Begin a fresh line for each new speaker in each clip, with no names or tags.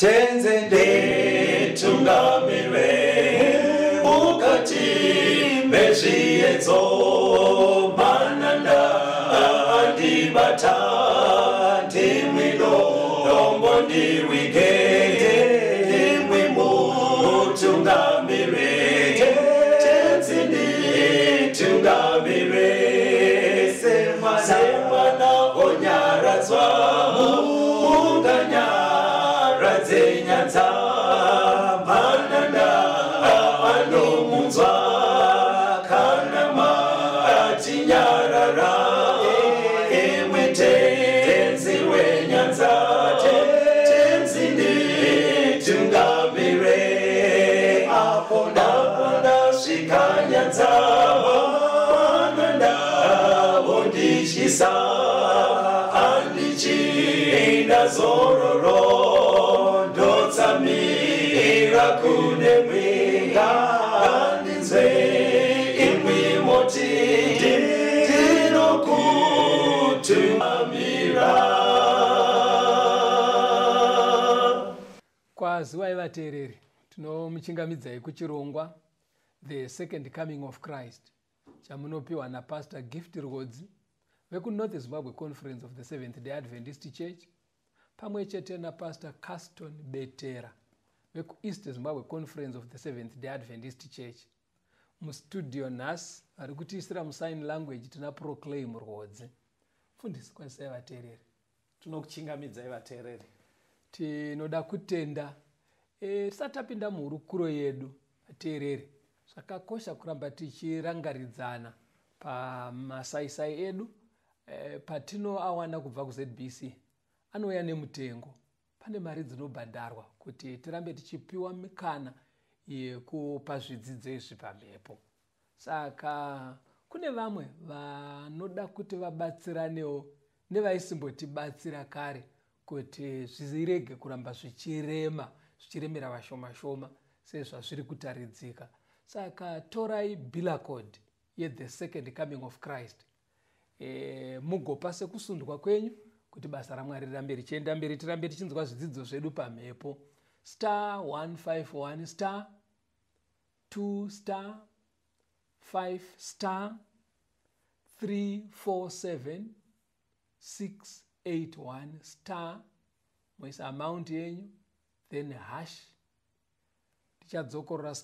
tenzende tungamire mukati mezviedzo mananda andibata ndimwino ombondiwike ndimwimo tungamire tenzende tungamire semwana onyaradzwa unganyara nyanza mananda anomunzwa kana matinyarara emwe tenzi wenyanza tenzini tungamire apo ndasvika nyanza mananda ondishisa andichienda zororo ndotsamira kune mwenga andinzwe imwi moti ndinokutumamira.
Kwaziwai vateereri, tinomuchingamidzai kuchirongwa The Second Coming of Christ chamunopiwa naPastor Gift Rhodzi vekuNorth Zimbabwe Conference of the Seventh-day Adventist Church pamwe chete naPastor Caston Betera vekuEast Zimbabwe Conference of the Seventh-day Adventist Church. Mustudio nhasi ari kutiisira musign language tina Proclaim Rhodzi. Mufundisi, kwanisai vateereri.
Tinokuchingamidzai vateereri.
Tinoda kutenda tisati tapinda muhurukuro yedu vateereri. Zvakakosha kuramba tichirangaridzana pamasaisai edu patinoawana kubva kuZBC. Anouya nemutengo. Pane mari dzinobhadharwa kuti tirambe tichipiwa mikana yekupa zvidzidzo izvi pamhepo. Saka kune vamwe vanoda kuti vabatsiranewo nevaisimbotibatsira kare kuti zvirege kuramba zvichiremera vashoma-shoma sezvazviri kutaridzika. Saka torai Bila Code ye-The Second Coming of Christ. Mugopa sekusundwa kwenyu kuti basa raMwari rirambe richienda mberi, tirambe tichinzwa zvidzidzo zvedu pamhepo. *151*2*5*681 moisa amount yenyu then hash. Tichadzokorora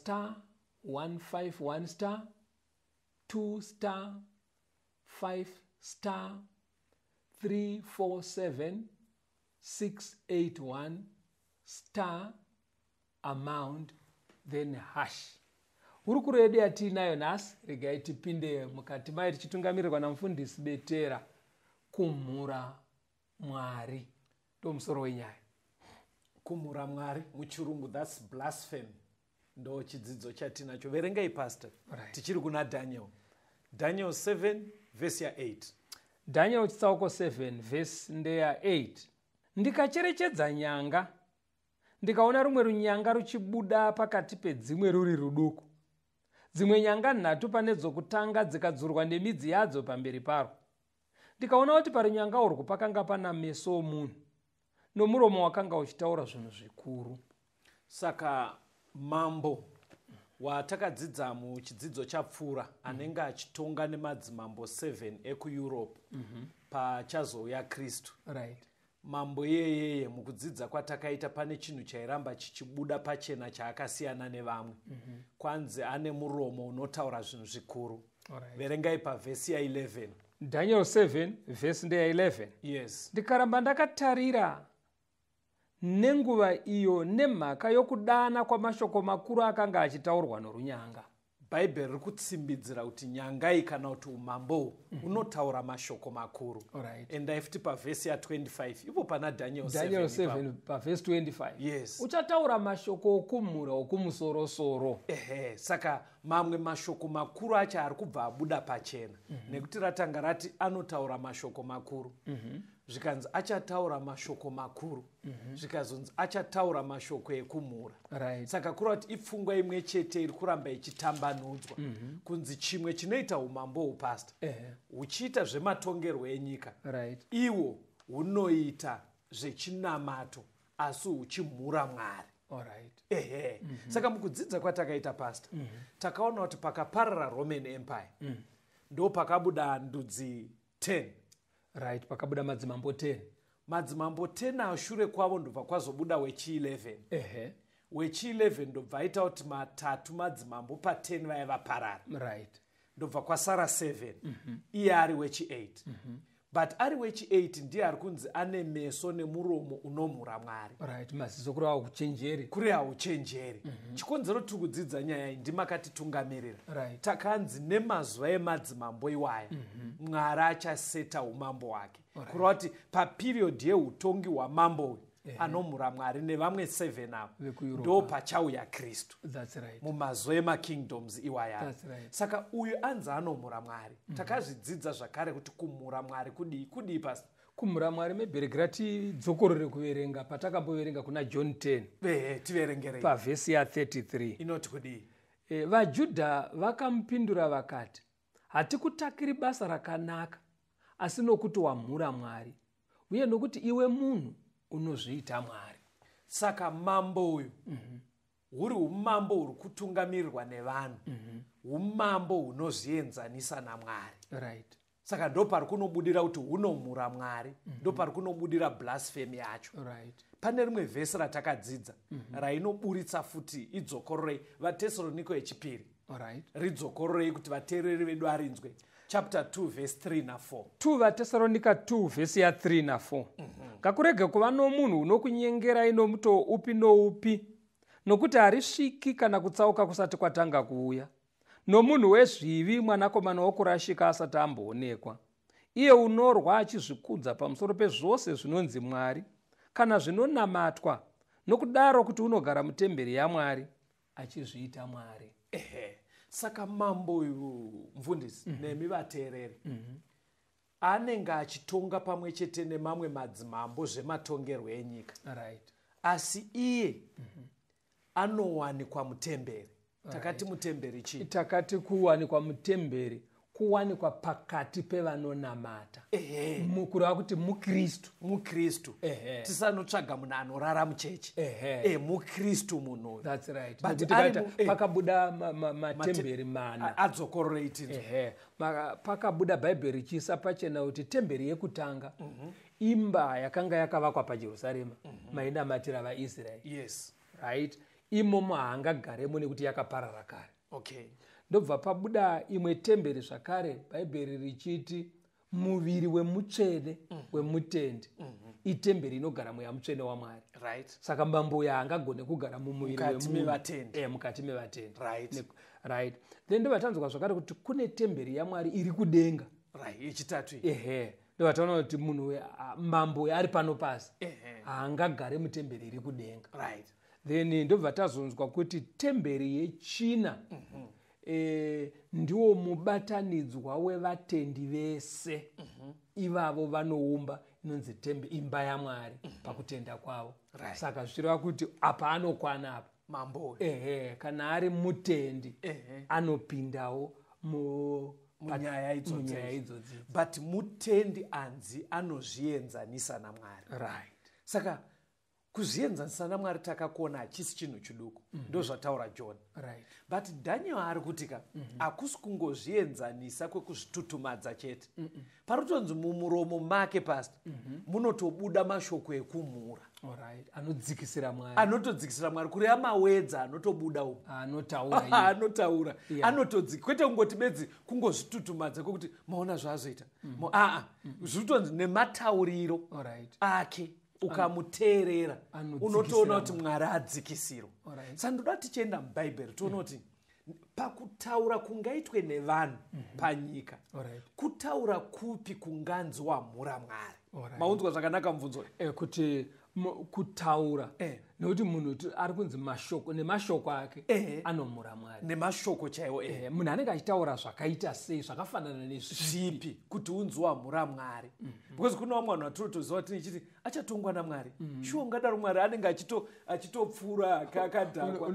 *151*2*5*347*681 amount then hash. Hurukuro yedu yatiinayo nhasi, regai tipinde mukati mayo tichitungamirirwa namufundisi Betera. Kumhura Mwari ndo musoro wenyaya.
Kumhura Mwari muchirungu, that's blasphemy, ndo chidzidzo chatinacho. Verengai pastor.
Right.
Tichiri kuna Daniel 7 verse ya 8.
Daniel chitsauko 7 verse ndeya 8. Ndikacherechedza nyanga, ndikaona rumwe runyanga ruchibuda pakati pedzimwe ruri ruduku. Dzimwe nyanga 3 pane dzokutanga dzikadzurwa nemidzi yadzo pamberi paro. Ndikaona kuti parunyanga urwu pakanga pana meso omunhu nomuromo wakanga uchitaura zvinhu zvikuru.
Saka mambo watakadzidza muchidzidzo chapfuura anenge achitonga nemadzimambo 7 ekuEurope pachazouya Kristu.
Right.
Mambo yeyeye mukudzidza kwatakaita pane chinhu chairamba chichibuda pachena chaakasiyana nevamwe. Kwanzi ane muromo unotaura zvinhu zvikuru.
Alright.
Verengai pavhesi ya 11.
Daniel 7 verse ndeya 11.
Yes.
Ndikaramba ndakatarira nenguva iyo nemhaka yokudana kwamashoko makuru akanga achitaurwa norunyanga.
Bhaibheri riri kutsimbidzira kuti nyangai kana kuti umambo unotaura mashoko makuru.
Alright.
Endai futi pavhesi ya 25 ipo pana Daniel
7 pavhesi 25.
Yes.
Uchataura mashoko okumhura okumusoro-soro.
Saka mamwe mashoko makuru acho ari kubva abuda pachena. Nekuti ratanga rati anotaura mashoko makuru. Zvikanzi achataura mashoko makuru. Zvikazonzi achataura mashoko ekumhura.
Right.
Saka kureva kuti ipfungwa imwe chete iri kuramba ichitambanudzwa. Kunzi chimwe chinoita umambo upasta. Uchiita zvematongerwo enyika.
Right.
Iwo hunoita zvechinamato asi uchimhura Mwari.
Alright.
Saka mukudzidza kwatakaita pastor, takaona kuti pakaparara Roman Empire ndo pakabuda ndudzi 10.
Right, pakabuda madzimambo 10.
Madzimambo 10 ashure kwavo ndobva kwazobuda wechi11. Wechi11 ndobva aita kuti matatu madzimambo pa10 vaiva parara.
Right.
Ndobva kwasara 7. Iye ari wechi8. But ari wechi8 ndiye ari kunzi ane meso nemuromo unomhura Mwari.
Right, maziso kuri hauchenjeri.
Kuri hauchenjeri. Chikonzero tiri kudzidza nyaya iyi ndimakatitungamirira.
Right.
Takanzi nemazuva emadzimambo iwaya Mwari achaseta umambo hwake. Kureva kuti paperiodi yeutongi hwamambo uyu anomhura Mwari nevamwe 7 avo ndo pachauya Kristu.
That's right.
Mumazuva emakingdoms iwaya.
That's right.
Saka uyu anzi anomhura Mwari. Takazvidzidza zvakare kuti kumhura Mwari kudii pastor?
Kumhura Mwari mebherekera tidzokorore kuverenga patakamboverenga kuna John 10.
Tiverengerei.
Pavhesi ya 33.
Inoti kudii?
VaJudha vakamupindura vakati, hatikutakiri basa rakanaka, asi nokuti wamhura Mwari, uye nokuti iwe munhu unozviita Mwari.
Saka mambo uyu huri umambo huri kutungamirirwa nevanhu, umambo hunozvienzanisa naMwari.
Right.
Saka ndo pari kunobudira kuti hunomhura Mwari, ndo pari kunobudira blasphemy yacho.
Right.
Pane rimwe vhesi ratakadzidza rainoburitsa futi idzokororei, vaTesalonike yechipiri.
Alright.
Ridzokororei kuti vateereri vedu arinzwe. Chapter 2 verse 3 na 4.
2 vaTesalonika 2 vhesi ya 3 na 4. Ngakurege kuva nomunhu unokunyengerai nomuto upi noupi, nokuti harisviki kana kutsauka kusati kwatanga kuuya. Nomunhu wezvivi mwanakomana wokurashika asati amboonekwa. Iye unorwa achizvikudza pamusoro pezvose zvinonzi Mwari, kana zvinonamatwa, nokudaro kuti unogara mutemberi yaMwari, achizviita Mwari.
Saka mambo uyu mfundisi nemi vateereri anenge achitonga pamwe chete nemamwe madzimambo zvematongerwo enyika.
Right.
Asi iye anowanikwa mutemberi. Takati mutemberi chii?
Takati kuwanikwa mutemberi, kuwanikwa pakati pevanonamata. Kureva kuti mukristu.
Mukristu. Tisanotsvaga munhu anorara muchechi. Mukristu munhu.
That's right.
But
pakabuda matemberi mana.
Adzokororei tinzwa.
Pakabuda bhaibheri chisa pachena kuti temberi yekutanga imba yakanga yakavakwa paJerusarema mainamatira vaIsraeri.
Yes.
Right. Imomo haangagaremo nekuti yakaparara kare.
Okay.
Ndobva pabuda imwe temberi zvakare bhaibheri richiti muviri wemutsvene wemutendi itemberi inogara mweya mutsvene waMwari.
Right.
Saka mambo uyu haangagone kugara mumuviri
wemutendi.
Mukati mevatendi.
Right.
Right. Then ndovatanzwa zvakare kuti kune temberi yaMwari iri kudenga.
Right. Yechitatu.
Ndovataona kuti munhu mambo uyu ari pano pasi haangagare mutemberi iri kudenga.
Right.
Then ndobva tazonzwa kuti temberi yechina ndiwo mubatanidzwa wevatendi vese ivavo vanoumba inonzi imba yaMwari pakutenda kwavo. Saka zvichireva kuti apa anokwana apa
mambo
kana ari mutendi anopindawo munyaya idzodzi.
But mutendi anzi anozvienzanisa naMwari.
Right.
Saka kuzvienzanisa naMwari takakuona hachisi chinhu chiduku. Ndo zvataura John.
Right.
But Daniel ari kutika hakusi kungozvienzanisa kwekuzvitutumadza chete. Parotonzi mumuromo make pastor munotobuda mashoko ekumhura.
Alright. Anodzikisira Mwari.
Anotodzikisira Mwari. Kureva mawedza anotobuda umu. Anotaura. Kwete kungoti bedzi kungozvitutumadza kwekuti maona zvaazoita. Zviritonzi nematauriro ake. Ukamuteerera unotoona kuti Mwari adzikisirwa. Saka ndoda tichienda mubhaibheri toona kuti pakutaura kungaitwe nevanhu panyika kutaura kupi kunganzi wamhura Mwari. Maunzwa zvakanaka mubvunzo
kuti kutaura nekuti munhu ari kunzi mashoko nemashoko ake anomhura Mwari.
Nemashoko chaiwo.
Munhu anenge achitaura zvakaita sei zvakafanana
nezvipi kuti unzi wamhura Mwari. Because kuna vamwe vanhu vatinotoziva tichiti achatongwa naMwari. Shuwa ungadaro Mwari anenge achitopfuura akadhakwa.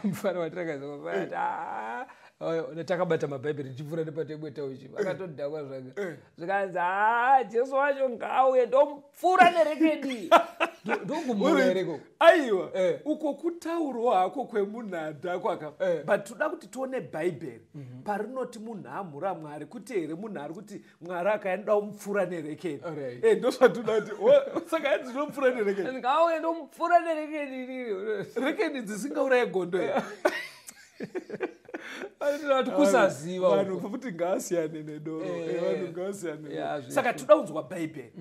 Mufaro watirakaza takabata mabhaibheri tichipfuura nepatebweta uchi vakatodhakwa zvaka zvikanzi Jesu wacho ngaauye ndomupfuura nerekedi ndokumuereko
aiwa uko kutaurwa hako kwemunhadha kwaka but toda kuti tione bhaibheri parinoti munhu amhura Mwari kuti here munhu ari kuti Mwari akaenda umupfura nerekeni ndozvatoda kuti saka hanzi ndomupfura nerekeni
ngawe ndomupfura nerekeni
rekeni dzisingauraye gondo
kusaziva
vanhu kuti ngaasiyane nedoro vanhu ngaasiyane saka toda unzwa bhaibheri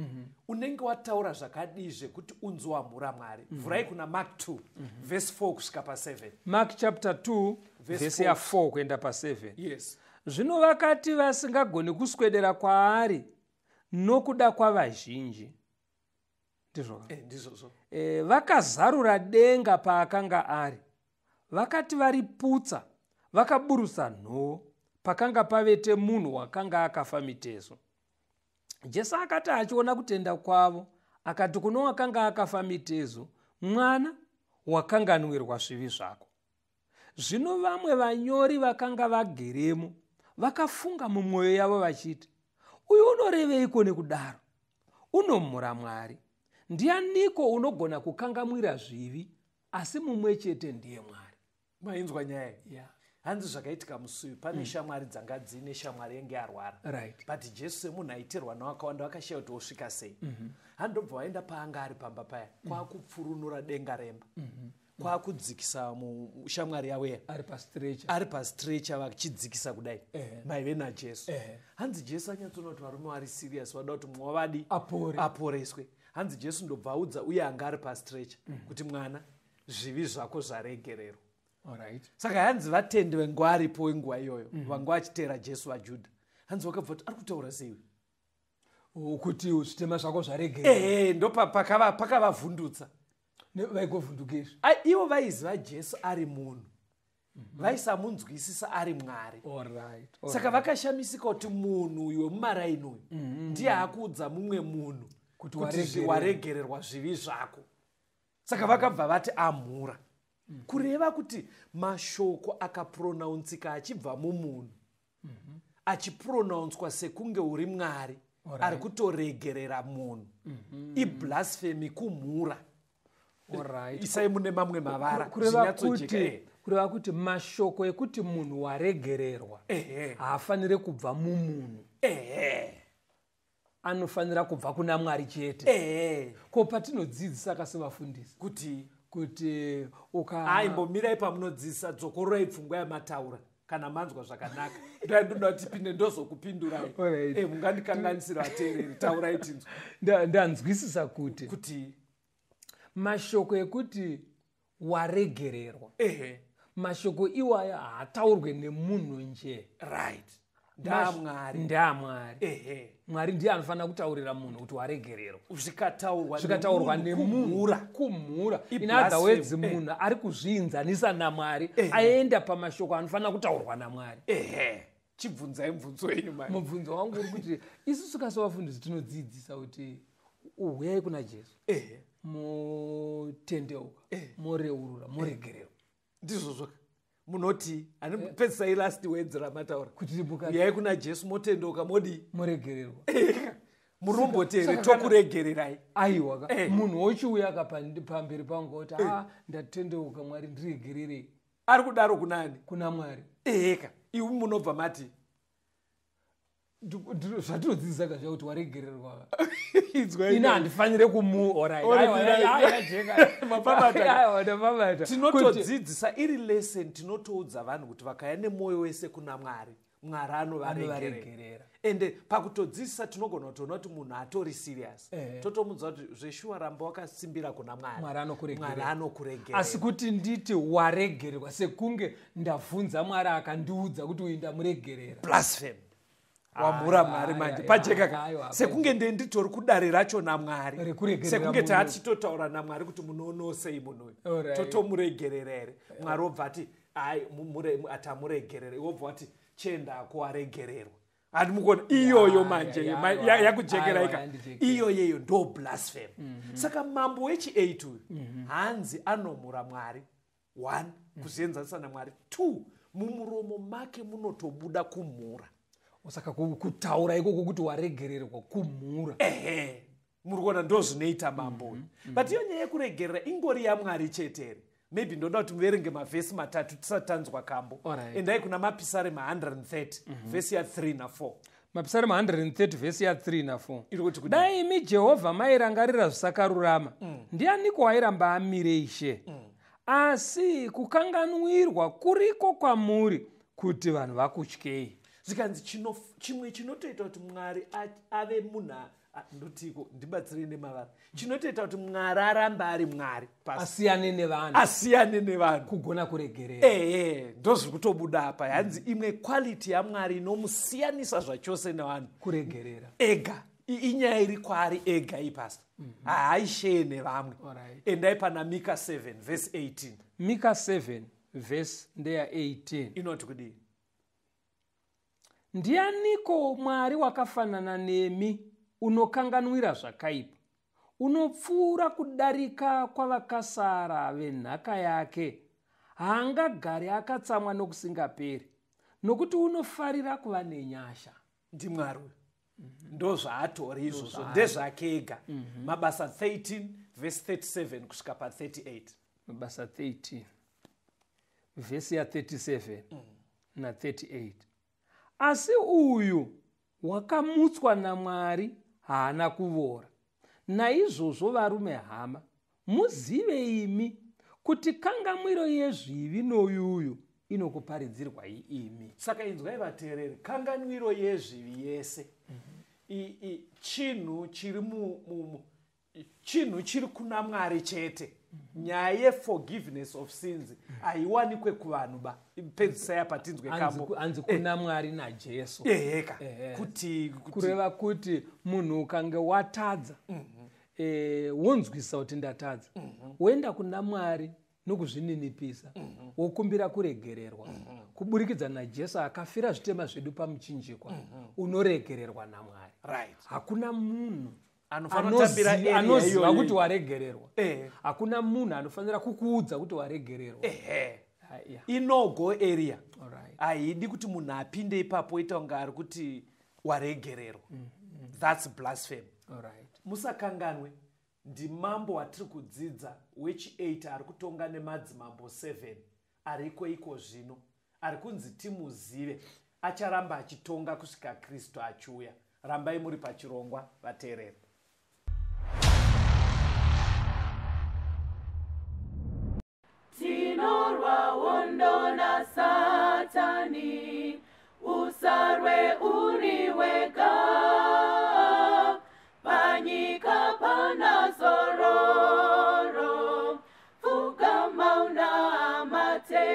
unenge wataura zvakadizve kuti unzwamhura Mwari vhurai kuna Mark 2 verse 4 kusvika pa7
Mark chapter 2 verse ya 4 kuenda pa7
yes
zvino vakati vasingagoni kuswedera kwaari nokuda kwavazhinji
ndizvozvo
vakazarura denga paakanga ari vakati variputsa vakaburusa nhoo pakanga pavete munhu wakanga akafa mitezo. Jesu akati achiona kutenda kwavo akati kuno wakanga akafa mitezo, mwana wakanganwirwa zvivi zvako. Zvino vamwe vanyori vakanga vageremo vakafunga mumwoyo yavo vachiti, uyu unoreveiko nekudaro? Unomhura Mwari. Ndianiko unogona kukangamwira zvivi asi mumwe chete ndiye Mwari?
Mainzwa nyaya. Hanzi zvakaitika musuyu pane shamwari dzanga dzine shamwari yenge arwara.
Right.
But Jesu semunhu aitirwa nawakawanda vakashaya kuti osvika sei. Handobva waenda paanga ari pamba paya kwakupfurunura denga remba. Kwakudzikisa shamwari yawe ari pastretcher vachidzikisa kudai maive naJesu. Hanzi Jesu anyatsona kuti varume vari serious vada kuti mwavadi aporeswe. Hanzi Jesu ndobva audza uye anga ari pastretcher kuti mwana zvivi zvako zvaregererwa.
Alright.
Saka hanzi vatendi venguva aripo wenguva iyoyo vanga vachiteera Jesu vaJudha. Hanzi vakabva kuti ari kutaura sei
kuti zvitema zvako zvaregererwa.
Ndo pakavavhundutsa.
Vaikovhundukizve.
Ivo vaiziva Jesu ari munhu. Vaisamunzwisisa ari Mwari.
Alright.
Saka vakashamisika kuti munhu uyu wemumaraini uyu ndiye akuudza mumwe munhu kuti waregererwa zvivi zvako. Saka vakabva vati amhura. Kureva kuti mashoko akapronouncika achibva mumunhu achipronouncwa sekunge uri Mwari ari kutoregerera munhu iblasphemy kumhura. Isai mune mamwe mavara
kureva kuti mashoko ekuti munhu waregererwa haafaniri kubva mumunhu, anofanira kubva kuna Mwari chete. Ko patinodzidzisa kasevafundisi kuti
aimbomirai pamunodzidzisa dzokororai pfungwa yamataura kana manzwa zvakanaka ndoda kuti pinde ndozokupindurai. Mungandikanganisira vateereri, taurai tinzwa.
Ndanzwisisa kuti mashoko ekuti waregererwa mashoko iwaya haataurwe nemunhu nje.
Right.
Ndamwari. Mwari ndiye anofanira kutaurira munhu kuti waregererwa. Zvikataurwa nemunhu kumhura. In other words, munhu ari kuzviinzanisa naMwari aenda pamashoko anofanira kutaurwa naMwari.
Chibvunzai mubvunzo wenyu mai.
Mubvunzo wangu uri kuti isusu kasevafundisi tinodzidzisa kuti uyai kuna Jesu motendeuka moreurura moregererwa.
Ndizvo munoti anopedzisai last words ramataura kuti uyai kuna Jesu motendeuka modi
moregererwa.
Murombotere tokuregererai.
Aiwa munhu wochiuya akapamberi pangu kuti ndatendeuka Mwari ndiregererei.
Ari kudaro kunani?
Kuna Mwari.
Iwe munobva mati
zvatinodzidzisa kazva kuti waregererwa.
Ina
handifanire
tinotodzidzisa iri lesson tinotoudza vanhu kuti vakaya nemwoyo wese kuna Mwari, Mwari anovaregerera. Ende pakutodzidzisa tinogona kutoona kuti munhu atori serious. Totomudza kuti zveshuwa ramba wakasimbira kuna Mwari anokuregerera.
Asi kuti nditi waregererwa sekunge ndabvunza Mwari akandiudza kuti uyu ndamuregerera.
Blasphemy. Wamhura Mwari manje pajeka sekunge nditori kudare racho naMwari, sekunge tachitotaura naMwari kuti munonosei munhu totomuregerera. Mwari obva ati atamuregerera, obva ati chenda kuwaregererwa. Handimukona iyoyo manje yakujekeraika iyoyeyo ndo blasphemy. Saka mambo wechi8 uyu hanzi anomhura Mwari 1 kuzienzanisa naMwari 2 mumuromo make munotobuda kumhura.
Saka kutaura ikoko kuti waregererwa kumhura.
muri kuona ndo zvinoita mambo but iyo nyaya yekuregerera ingori yaMwari chete. Maybe ndoda kuti muverenge mavhesi matatu tisati tanzwa kambo. Endai kuna mapisarema 130 vhesi ya3 na4.
Mapisarema 130 vhesi ya3 na4. Dai imi Jehovha mairangarira zvisakarurama, ndianiko wairamba amire Ishe? Asi kukanganwirwa kuriko kwamuri kuti vanhu vakutyei.
Zvikanzi chimwe chinotoita kuti Mwari ave munhu ndotiko ndibatsire nemavara. Chinotoita kuti Mwari aramba ari Mwari asiyane nevanhu
kugona kuregerera.
Ndozviri kutobuda apa. Hanzi imwe quality yaMwari inomusiyanisa zvachose nevanhu
kuregerera
ega. Inyaya iri kwaari ega ipasta. Haisheye nevamwe. Endai pana Mika 7 verse 18.
Mika 7 verse ndeya 18
inoti kudii?
Ndianiko Mwari wakafanana nemi, unokanganwira zvakaipa, unopfuura kudarika kwavakasara venhaka yake, haangagari akatsamwa nokusingaperi, nokuti unofarira kuva nenyasha.
NdiMwari ndo zvaatori izvozvo, ndezvake ega. Mabasa 13 verse 37 kusvika pa38.
Mabasa 13 vhesi ya37 na38. Asi uyu wakamutswa naMwari haana kuvora. Naizvozvo varume hama, muzive imi kuti kangamwiro yezvivi noyuyu inokuparidzirwa imi.
Saka inzwai vateereri, kanganwiro yezvivi yese chinhu chiri kuna Mwari chete. Nyaya yeforgiveness of sins haiwanikwe kuvanhu ba. Pedzisai patinzwe kambo
anzi kuna Mwari naJesu.
Kuti
kureva kuti munhu ukange watadza wonzwisa kuti ndatadza, woenda kuna Mwari nokuzvininipisa, wokumbira kuregererwa kuburikidza naJesu akafira zvitema zvedu pamuchinjikwa, unoregererwa naMwari. Hakuna munhu anoziva kuti waregererwa. Hakuna munhu anofanira kukuudza kuti waregererwa. Inogo
area haidi kuti munhu apinde ipapo oita kunge ari kuti waregererwa. That's blasphemy. Musakanganwe, ndimambo watiri kudzidza wechi8 ari kutonga nemadzimambo 7 ariko iko zvino, ari kunzi timuzive. Acharamba achitonga kusvika Kristu achiuya. Rambai muri pachirongwa vateereri.
Tinorwa hondo na Satani, usarwe uri wega, panyika pana zororo, fugama unamate.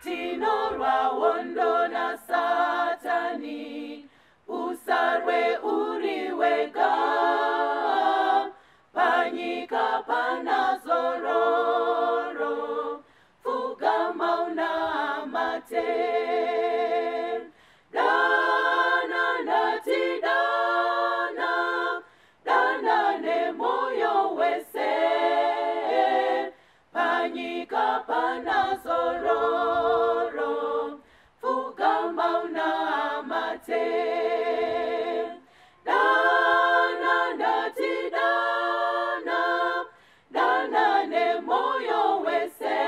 Tinorwa hondo na Satani, usarwe uri wega, panyika pana zororo, fugama unamate. Dana ndati dana, dana nemoyo wese, panyika pana zororo, fugama unamate. Dana ndati dana, dana nemoyo wese,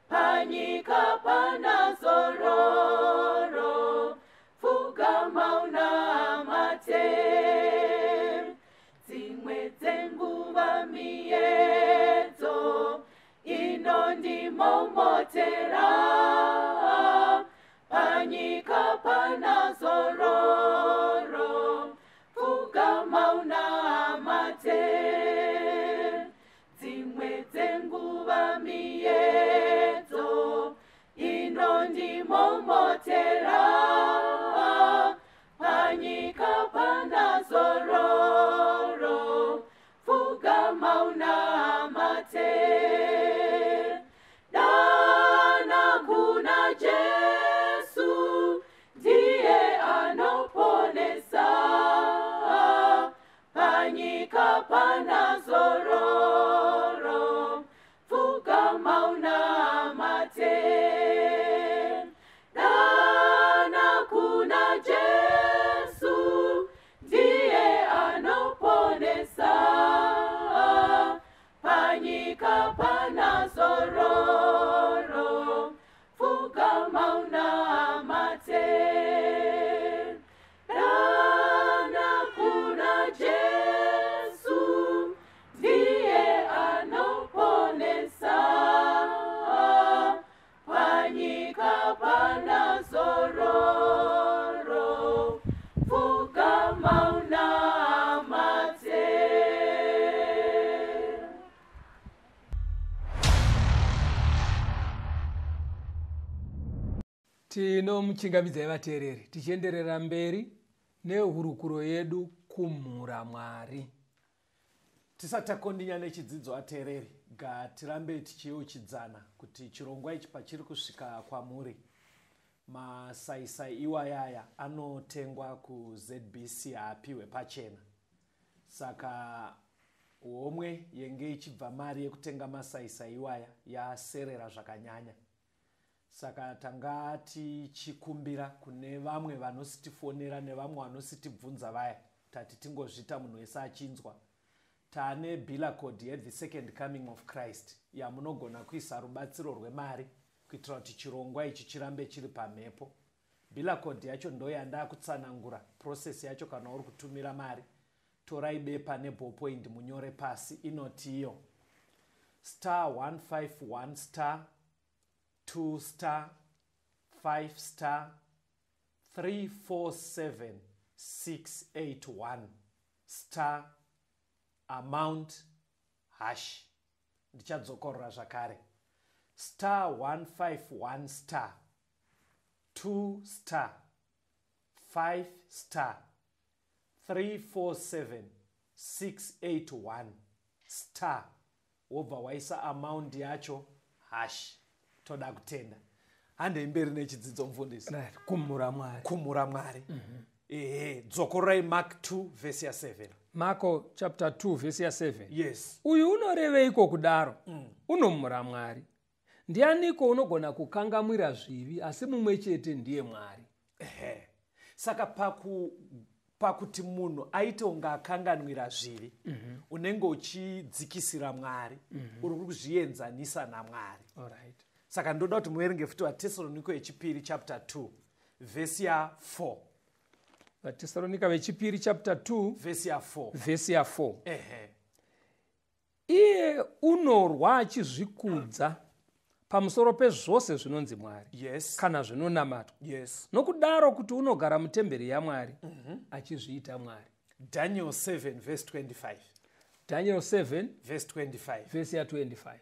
panyika pana zororo, fugama unamate. Dzimwe dzenguva miedzo inondimomotera, panyika pana zororo, fugama unamate. Dzimwe dzenguva miedzo inondimomotera, panyika pana zororo, fugama unamate. Dana kuna Jesu, ndiye anoponesa, panyika pana zororo, fugama unamate. Dana kuna Jesu, ndiye
Tinomuchingamidzai vateereri tichienderera mberi nehurukuro yedu kumhura Mwari.
Tisati takondinya nechidzidzo ateereri, tirambe tichiuchidzana kuti chirongwa ichi pachiri kusvika kwamuri, masaisai iwayaya anotengwa kuZBC haapiwe pachena. Saka homwe yenge ichibva mari yekutenga masaisai iwaya yaserera zvakanyanya. Saka tanga tichikumbira kune vamwe vanositifonera nevamwe vanositibvunza vaya tati tingozvita munhu wese achinzwa. Taane bila code ye the second coming of Christ yamunogona kuisa rubatsiro rwemari kuitira kuti chirongwa ichi chirambe chiri pamhepo. Bila code yacho ndo yandakutsanangura process yacho. Kana uri kutumira mari, torai bepa neballpoint munyore pasi. Inoti iyo *151 *2 *5 347 681 amount hash. Ndichadzokorora zvakare *151 *2 *5 347 681 wobva waisa amount yacho hash. Toda kutenda. Hande imberi nechidzidzo mufundisi.
Kumhura Mwari.
Kumhura Mwari. Dzokororai Mark 2 verse 7.
Marko chapter 2 verse 7.
Yes.
Uyu unoreveiko kudaro? Unomhura Mwari. Ndianiko unogona kukangamwira zvivi asi mumwe chete ndiye Mwari?
Saka pakuti munhu aite unga akanganwira zvivi, unenge uchidzikisira Mwari, uri kuzvienzanisa naMwari.
Alright.
Saka ndoda kuti muerenge futi vaTesalonike vechipiri chapter 2 verse 4.
vaTesalonika vechipiri chapter 2
verse
4. Iye unorwa achizvikudza pamusoro pezvose zvinonzi Mwari.
Yes.
Kana zvinonamatwa.
Yes.
Nokudaro kuti unogara mutemberi yaMwari achizviita Mwari.
Daniel 7 verse 25.
Daniel 7
verse 25.
verse 25.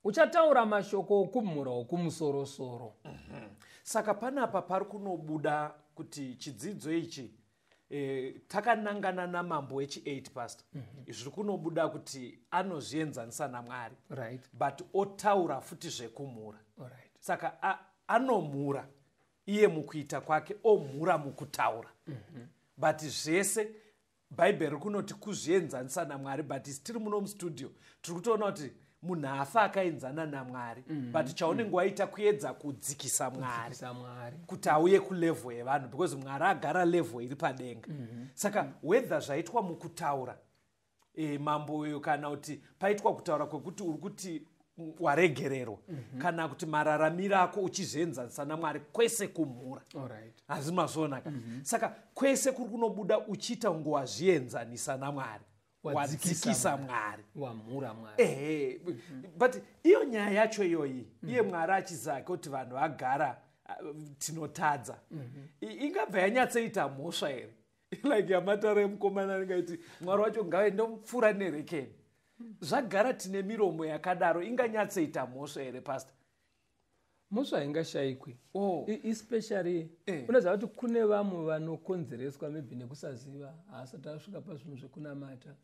Uchataura mashoko okumhura okumusoro-soro.
Saka panapa pari kunobuda kuti chidzidzo ichi takanangana namambo wechi8 pastor. Zviri kunobuda kuti anozvienzanisa naMwari.
Right.
But otaura futi zvekumhura.
Alright.
Saka anomhura iye mukuita kwake, omhura mukutaura. But zvese Bible kunoti kuzvienzanisa naMwari, but tiri muno mustudio tiri kutoona kuti munhu afa akaenzana naMwari, but chaunenge waita kuedza kudzikisa Mwari kuti auye kulevel yevanhu, because Mwari agara level iri padenga. Saka whether zvaitwa mukutaura mambo uyo, kana kuti paitwa kutaura kwekuti uri kuti waregererwa, kana kuti mararamiro ako uchizvienzanisa naMwari, kwese kumhura. Asi mazvonaka. Saka kwese kuri kunobuda uchiita unge wazvienzanisa naMwari, wadzikisa Mwari,
wamhura Mwari.
But iyo nyaya yacho iyoyi, iye Mwari achizake kuti vanhu vagara tinotadza, ingabva yanyatsoita mhosva here? Like yamatare yemukomana anengaiti Mwari wacho ngaendomupfura nerekeni. Zvagara tine miromo yakadaro, inganyatsoita mhosva here pastor?
Mhosva ingashayikwi. Especially unoziva kuti kune vamwe vanokonzereswa maybe nekusaziva, asati asvika pazvinhu zvekunamata.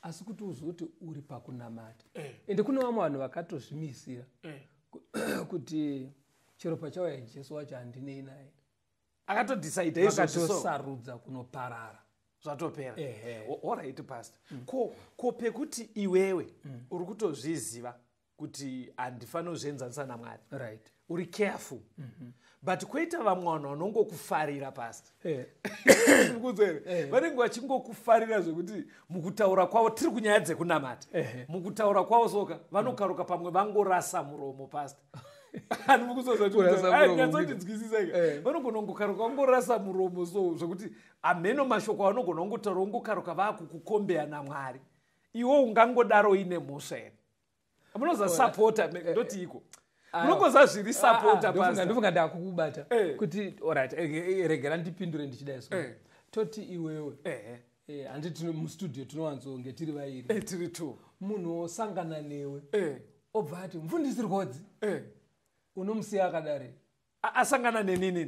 Asi kuti uzoti uri pakunamata. Ende kune vamwe vanhu vakatozvimisira kuti chero pachauya Jesu wacho handinei naye.
Akatodecide izvo,
akatosarudza kunoparara.
Zvatopera. Alright pastor. Ko pekuti iwewe uri kutozviziva kuti handifanira kuzvienzanisa naMwari.
Right.
Uri careful. But kwoita vamwe vanhu vanongokufarira pastor. Vanenge vachingokufarira zvekuti mukutaura kwavo, tiri kunyaya dzekunamata, mukutaura kwavo soka vanokaruka pamwe vangorasa muromo pastor. Vanogona kungokaruka vangorasa muromo so zvekuti ameno mashoko vanogona kungotaura ungokaruka vakukukombeya naMwari. Iwo ungangodaro ine mhosva here? Munoza supporta ndoti iko. Munongoza zviri supporta pastor.
Ndofunga ndakukubata kuti alright, regera ndipindure ndichidai so. Toti iwewe. Handiti mustudio tinowanzonge tiri vairi.
Tiri tu.
Munhu osangana newe. Obva ati mufundisi Rhodzi. Unomusiya akadare.
asangana nenini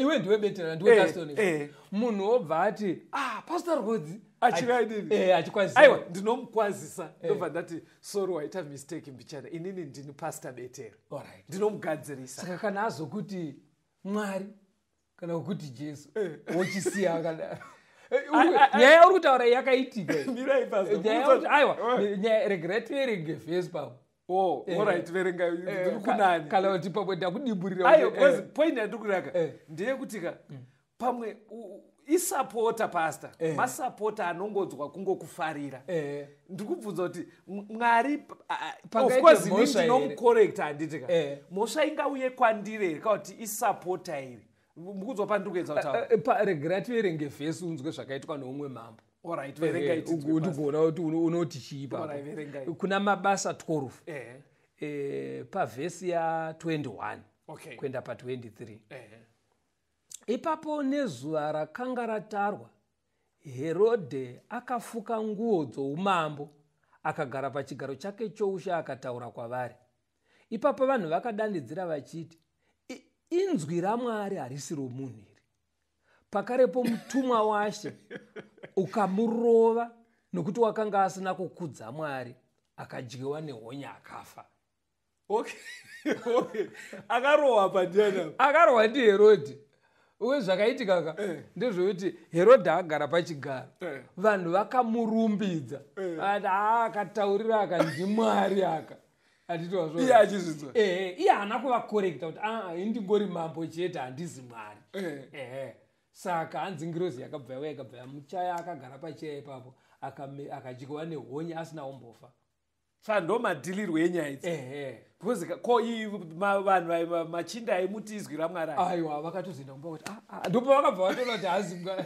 iwe ndiwe betera ndiwe custody munhu obva ati pastor Rhodzi
achireva nini
achikwazisa
aiwa ndinomukwazisa ndobva ndati sorry waita mistake mbichana inini ndini pastor betera ndinomugadzirisa
saka kana azokuti Mwari kana kuti Jesu wochisiya akadaro nyaya uri kutaura yakaitika aiwa regret verenge vhesi papo
alright verenga ndiri kunani
kana kuti pamwe ndakudimburira
point yandiri kuraka ndeyekuti ka pamwe isapota pastor masapota anongodzwa kungokufarira ndiri kubvunza kuti Mwari of course ini ndinomucorrecta handiti ka mhosva ingauye kwandiri here kakuti isapota iri mukudzwa pandiri kuedza kutaura
regret verenge vhesi unzwe zvakaitwa neumwe mambo
alright verenga
ndigona kuti unoti chiipa kuna mabasa 12 pavhesi ya 21 kuenda pa23 ipapo nezuva rakanga ratarwa Herodhe akafuka nguo dzoumambo akagara pachigaro chake choushe akataura kwavari. Ipapo vanhu vakadanidzira vachiti, inzwi raMwari harisi romunhu iri. Pakarepo mutumwa waShe ukamurova nokuti wakanga asina kukudza Mwari, akadyiwa nehonya akafa.
Akarohwa pandiana.
Akarohwa ndiHerodhi. Uye zvakaitika ndezvekuti Herodhi agara pachigaro. Vanhu vakamurumbidza. Akataurira akanzi Mwari aka. Atitwa zvo.
Iye achizvinzwa.
Iye haana kuvakorekta kuti indingori mambo chete handisi Mwari. Saka hanzi ngirozi yakabva muchaya akagara pachiya ipapo akadyiwa nehonya asina umbofa.
Saka ndo madhilirwe enyaya idzi. Because vanhu machinda aimuti izwi raMwari.
Aiwa vakatozoenda kumba kuti ndipo vakabva vatoona kuti hazi Mwari.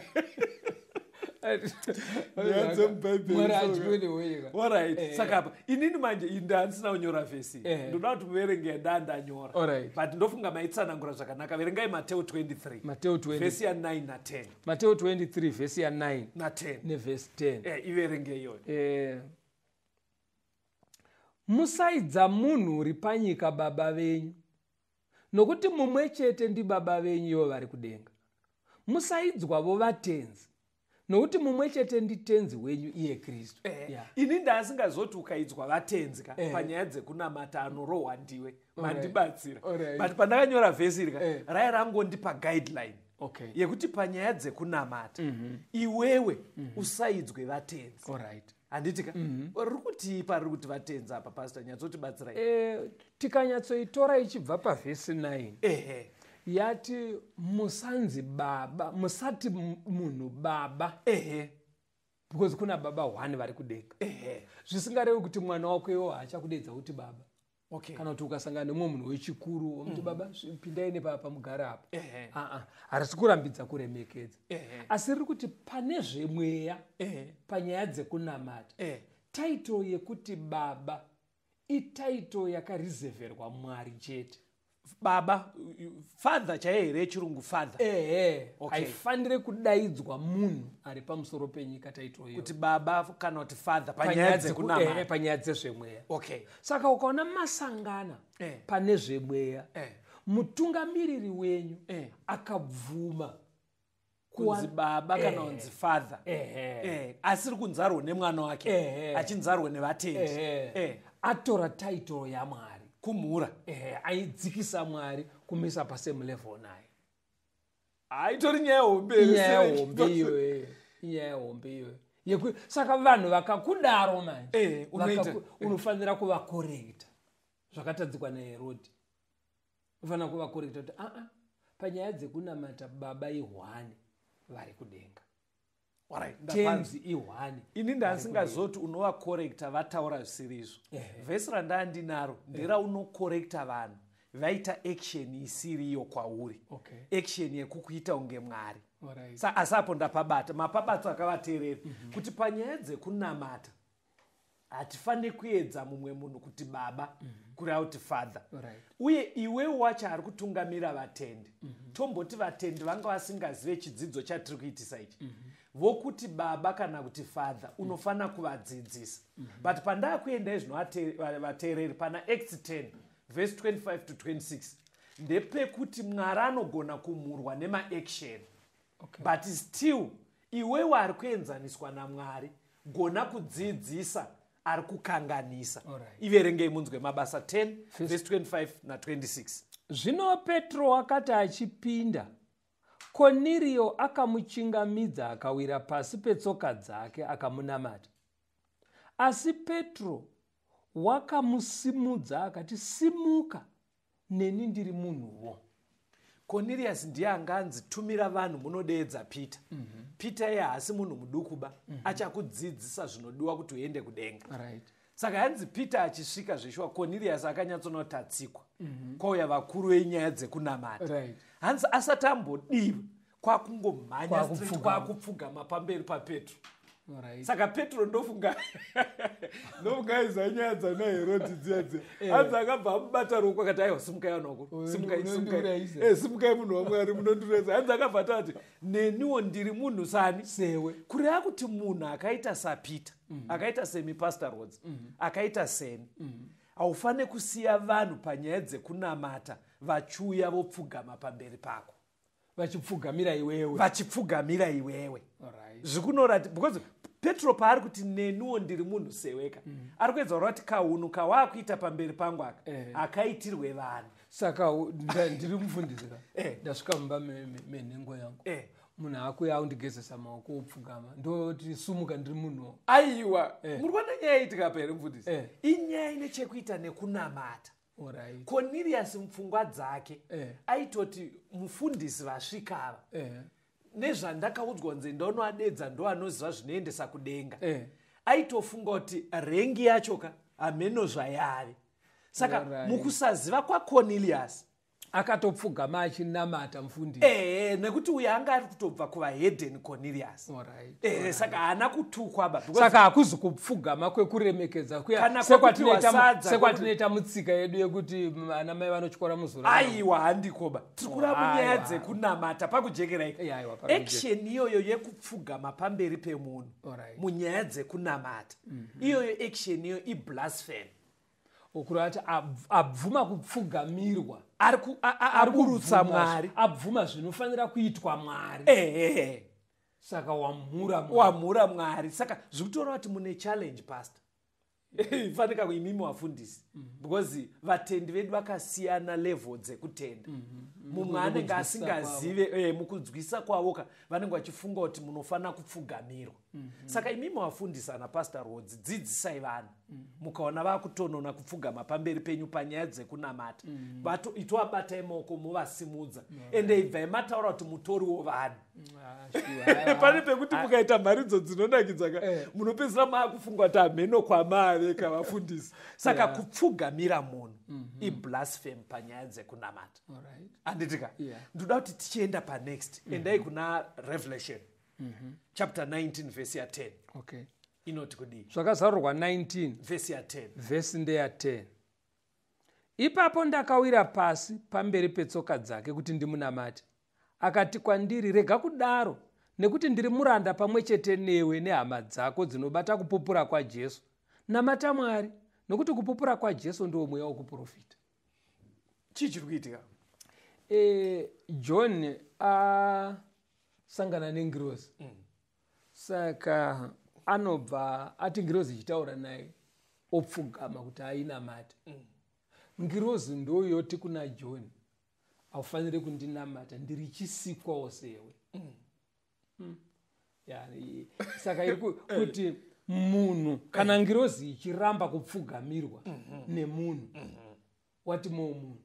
Mwari adyiwe nehonya.
Alright. Saka apa inini manje handisina kunyora vhesi. Ndoda kuti muverenge ndandanyora. But ndofunga maitsanangura zvakanaka. Verengai Mateo 23.
Mateo 20.
Vhesi ya 9 na 10.
Mateo 23 vhesi ya 9
na 10.
Nevhesi 10.
Iverenge iyoyo.
Musaidza munhu uri panyika baba venyu, nokuti mumwe chete ndibaba venyu ivo vari kudenga. Musaidzwavo vatenzi, nokuti mumwe chete nditenzi wenyu iye Kristu.
Ini ndasingazoti ukaidzwa vatenzi panyaya dzekunamata anorohwa ndiwe mandibatsira. But pandakanyora vhesi iri rai rangondipa guideline yekuti panyaya dzekunamata iwewe usaidzwe vatenzi. Handitika riri kutipa riri kuti vatenzi apa pastor nyatsotibatsirai.
Tikanyatsoitora ichibva pavhesi 9 yati musanzi baba, musati munhu baba, because kuna baba 1 vari kudenga. Zvisingarevi kuti mwana wako iwo haachakudedza kuti baba. Kana kuti ukasangana nemumwe munhu wechikuru womuti baba pindai nepapa mugara apa. Harisi kurambidza kuremekedza. Asi riri kuti pane zvemweya panyaya dzekunamata. Taito yekuti baba itaito yakarizevherwa Mwari chete.
Baba, father chaiye here chirungu father.
Haifanire kudaidzwa munhu ari pamusoro penyika taito iyo.
Kuti baba kana kuti father panyaya dzekunamata.
Panyaya dzezvemweya. Saka ukaona masangana pane zvemweya, mutungamiriri wenyu akabvuma
kunzi baba kana kunzi father. Asiri kunzarwa nemwana wake, achinzarwa nevatenzi.
Atora taito yaMwari.
Kumhura.
Aidzikisa Mwari kumisa pasame level naye.
Aitori nyaya hombe.
Nyaya hombe iyo. Saka vanhu vakakudaro manje. Unofanira kuvakorekta. Zvakatadzikwa naHerodhi. Unofanira kuvakorekta kuti panyaya dzekunamata baba i1 vari kudenga. Tenzi i1.
Ini ndasingazoti unovakorekta vataura zvisiri izvo. Vhesi randandinaro ndera unokorekta vanhu vaita action isiri iyo kwauri. Action yekukuita unge Mwari. Asi apo ndapabata mapabatso akavateerera kuti panyaya dzekunamata hatifaniri kuedza mumwe munhu kuti baba kureva kuti father. Uye iwewo wacho ari kutungamira vatendi. Tomboti vatendi vanga vasingazive chidzidzo chatiri kuitisa ichi. Vokuti baba kana kuti father unofanira kuvadzidzisa. But pandaa kuenda izvino vateereri pana Acts 10 verse 25 to 26 ndepekuti Mwari anogona kumhurwa nemaaction.
Okay.
But still iwewe ari kuenzaniswa naMwari gona kudzidzisa ari kukanganisa.
Alright.
Iverengei munzwe Mabasa 10 verse 25 na26.
Zvino Petro akati achipinda, Kornelio akamuchingamidza akawira pasi petsoka dzake akamunamata. Asi Petro wakamusimudza akati, simuka, neni ndiri munhuwo.
Cornelius ndiye anganzi tumira vanhu munodeedza Peter. Peter iye haasi munhu mudukuba, achakudzidzisa zvinodiwa kuti uende kudenga.
Right.
Saka hanzi Peter achisvika zvishwa, Cornelius akanyatsonotatsikwa kwauya vakuru venyaya dzekunamata.
Right.
Hanzi asati ambodiwa kwakungomhanya kwakupfugama pamberi paPetro.
Right.
Saka Petro ndofunga aiza nyaya dzana Herodi dziadzi. Hanzi akabva amubata ruoko akati, aiwa simukai vanhu, simukai munhu waMwari munondireza. Hanzi akabva atati, neniwo ndiri munhu sani
sewe.
Kureva kuti munhu akaita saPeter, akaita semipastor Rhodes, akaita seni, haufaniri kusiya vanhu panyaya dzekunamata vachiuya vopfugama pamberi pako,
vachipfugamira
iwewe. Zvikunorati because Petro paari kuti neniwo ndiri munhu seweka, ari kuedza kuti kaunhu kawakuita pamberi pangu aka akaitirwe vanhu.
Saka ndiri mufundisi ndasvika mumba menhengo yangu, munhu akuya aundigezesa maoko opfugama, ndoti sumuka ndiri munhuwo.
Aiwa, muri kuona nyaya itika pere mufundisi? Inyaya ine chekuita nekunamata.
Alright.
Cornelius mupfungwa dzake aitoti mufundisi vasvikava nezvandakaudzwa kunzi ndonoadedza ndo anoziva zvinoendesa kudenga, aitofunga kuti rengi yachoka hameno zvayave. Saka mukusaziva kwaCornelius
akatopfugama achinamata mufundisi.
Nekuti uyo anga ari kutobva kuvahedheni Cornelius. Saka haana kutukwa.
Saka hakuzi kupfugama kwekuremekedza sekwatinoita mutsika yedu yekuti ana mai vanotyora muzura.
Aiwa, handikoba. Tiri kurava munyaya dzekunamata pakujekera action iyoyo yekupfugama pamberi pemunhu munyaya dzekunamata. Iyoyo action iyo iblasphemy.
Okurati abvuma kupfugamirwa,
ari kurutsa Mwari,
abvuma zvinofanira kuitwa Mwari. Saka wamhura Mwari. Saka
zvikutora kuti mune challenge pastor. Ifanika kuimimi wafundisi, because vatendi vedu vakasiyana level dzekutenda. Mumwe anenge asingazive mukunzwisa kwavoka vanenge vachifunga kuti munofanira kupfugamirwa. Saka imimi wafundisi ana Pastor Rhodes, dzidzisai vanhu mukaona vakutonona kupfugama pamberi penyu panyaya dzekunamata, itovabatai maoko muvasimudza, ende ibvai mataura kuti mutoriwo vanhu. Pane pekuti mukaita mharidzo dzinonakidza munopedzisira maakufunga kuti hameno kwamave kavafundisi. Saka kupfugamira munhu iblasphemy panyaya dzekunamata. Anditika ndoda kuti tichienda panext, endai kuna Revelation chapter 19 verse ya 10. Inoti kudii?
Zvakazarurwa 19
verse ya 10.
Verse ndeya 10. Ipapo ndakawira pasi pamberi petsoka dzake kuti ndimunamate. Akati kwandiri, rega kudaro, nekuti ndiri muranda pamwe chete newe nehama dzako dzinobata kupupura kwaJesu. Namata Mwari, nokuti kupupura kwaJesu ndiwo mweya wokuprofita.
Chii chiri kuitika?
John asangana nengirozi. Saka anobva ati ngirozi ichitaura naye opfugama kuti ainamate. Ngirozi ndoyoti kuna John, haufaniri kundinamata, ndiri chisikwawo sewe. Saka iri kuti munhu kana ngirozi ichiramba kupfugamirwa nemunhu, wati munhu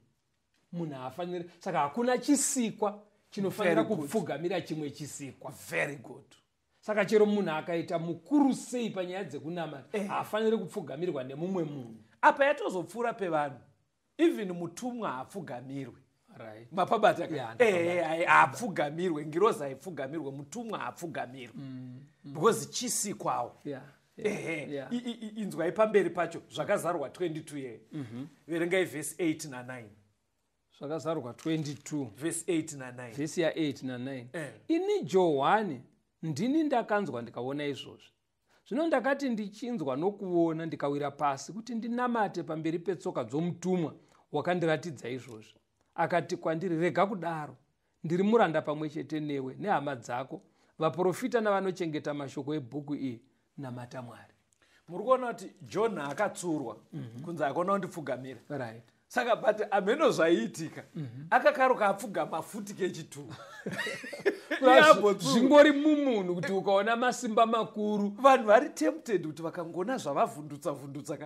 haafaniri. Saka hakuna chisikwa chinofanira kupfugamira chimwe chisikwa.
Very good.
Saka chero munhu akaita mukuru sei panyaya dzekunamata, haafaniri kupfugamirwa nemumwe munhu.
Apa yatozopfuura pevanhu, even mutumwa haapfugamirwe. Mapabata haapfugamirwe, ngirozi haipfugamirwe, mutumwa haapfugamirwe, because chisikwawo. Inzwai pamberi pacho zvakazarurwa 22 ye. Verengai verse 8 na 9.
Zvakazarurwa 22
verse 8 na 9.
Verse ya 8 na 9. Ini Johani ndini ndakanzwa ndikaona izvozvi. Zvino ndakati ndichinzwa nokuona ndikawira pasi kuti ndinamate pamberi petsoka dzomutumwa wakandiratidza izvozvi. akati kwandiri, rega kudaro, ndiri muranda pamwe chete newe nehama dzako vaprofita navanochengeta mashoko ebhuku iyi, namata Mwari.
Muri kuona kuti John akatsurwa kunzi akaona kundipfugamira,
Right.
saka but ameno zvaiitika akakaruka apfugama futi kechituru.
Zvingori mumunhu kuti ukaona masimba makuru
vanhu vari tempted kuti vakangona zvavavhundutsa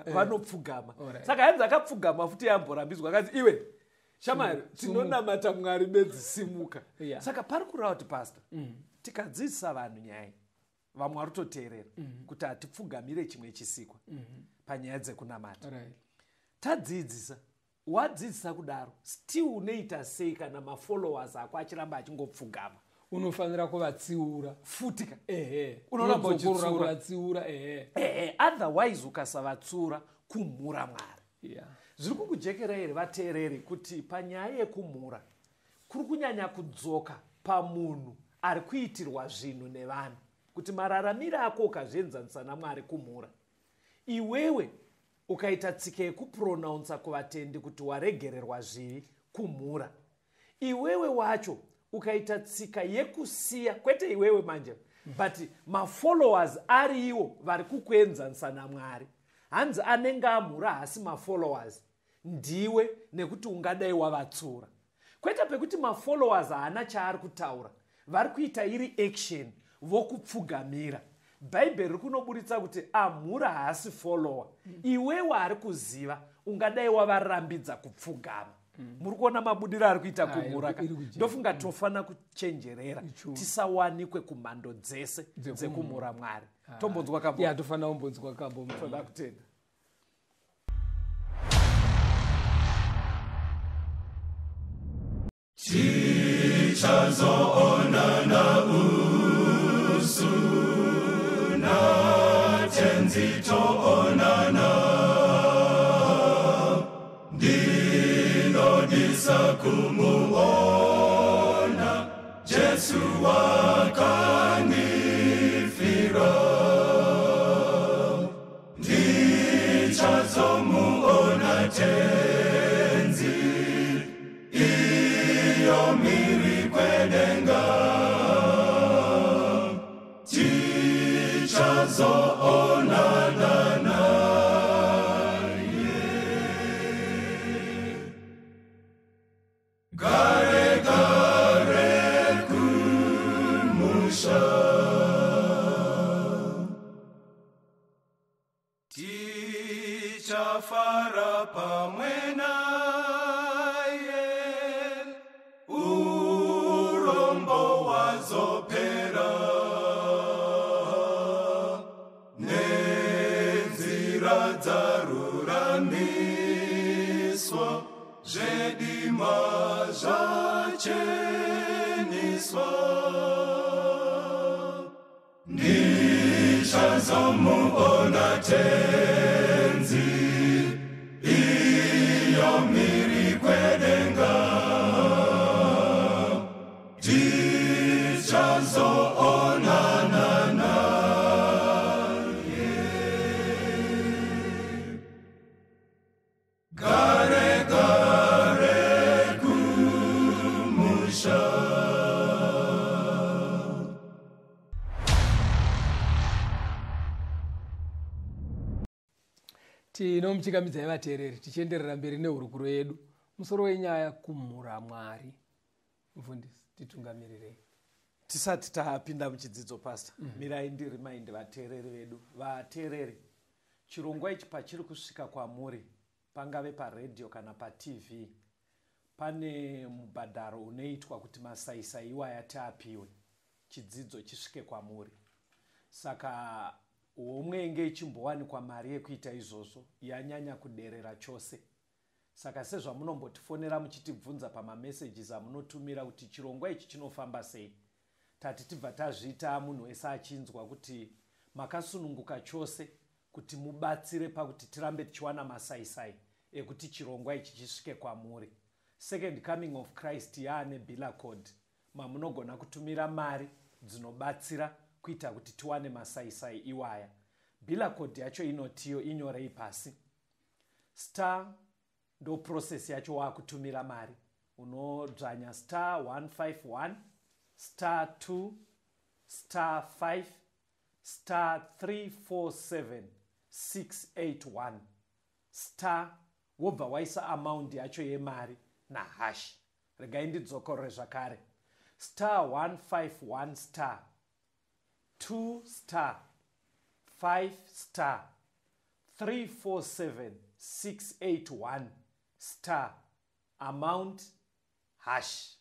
vanopfugama. Saka hanzi akapfugama futi yamborambidzwa akati iwe shamari tinonamata Mwari bedzi simuka. Saka pari kureva kuti pastor tikadzidzisa vanhu nyaya vamwe vari kutoteerera kuti hatipfugamire chimwe chisikwa panyaya dzekunamata. Tadzidzisa wadzidzisa kudaro still unoita sei kana mafollowers ako achiramba achingopfugama?
Unofanira kuvatsiura
futi ka
unoramba uchitsiura
otherwise ukasavatsiura kumhura Mwari. Zviri kukujekera here vateereri kuti panyaya yekumhura kuri kunyanya kudzoka pamunhu ari kuitirwa zvinhu nevanhu, kuti mararamiro ako ukazvienzanisa naMwari kumhura. Iwewe ukaita tsika yekupronounsa kuvatendi kuti waregererwa zvivi kumhura, iwewe wacho ukaita tsika yekusiya, kwete iwewe manje but mafollowers ari iwo vari kukuenzanisa naMwari, hanzi anenge amhura hasi mafollowers ndiwe, nekuti ungadai wavatsura. Kwete pekuti mafollowers haana chaari kutaura, vari kuita iri action vokupfugamira. Bhaibheri riri kunoburitsa kuti amhura haasi follower, iwewe ari kuziva ungadai wavarambidza kupfugama. Muri kuona mabudiro ari kuita kumhura ka? Ndofunga tofanira kuchenjerera tisawanikwe kumhando dzese dzekumhura Mwari. Tombonzwa kambo?
Tofanira kumbonzwa kambo.
Toda kutenda.
Tichazoonana usu na tenzi toonana, ndinodisa kumuona Jesu wakanifira, ndichazomuona tenzi iyo miri kwedenga, tichazoonana naye. Gare gare kumusha, tichafara pamwe naye, urombo wazopera, nenzira dzaruramiswa, zvedima zvacheniswa, ndichazomuona tenzi iyo miri kwedenga, tichazoonana naye. Gare gare kumusha.
Tinomuchingamidzai vateereri tichienderera mberi nehurukuro yedu musoro wenyaya kumhura Mwari. Mufundisi, titungamirirei.
Tisati tapinda muchidzidzo pastor, mirai ndirimaindi vateereri vedu. Vateereri, chirongwa ichi pachiri kusvika kwamuri, pangave paredhiyo kana patv, pane mubhadharo unoitwa kuti masaisai iwaya tiapiwe chidzidzo chisvike kwamuri. Saka umwenge ichimbowanikwa mari yekuita izvozvo yanyanya kuderera chose. Saka sezvamunombotifonera muchitibvunza pamamessages amunotumira kuti chirongwa ichi chinofamba sei, tati tibva tazviita munhu wese achinzwa kuti makasununguka chose kuti mubatsire pakuti tirambe tichiwana masaisai ekuti chirongwa ichi chisvike kwamuri. Second coming of Christ yaane bila code mamunogona kutumira mari dzinobatsira kuita kuti tiwane masaisai iwaya. Bila code yacho inotiyo, inyorei pasi. Star ndo process yacho wakutumira mari. unodzvanya star 151 star 2 star 5 star 347 681 star wobva waisa amount yacho yemari nahash. Regai ndidzokorore zvakare. Star 151 star 2 star 5 star 347 681 star amount hash.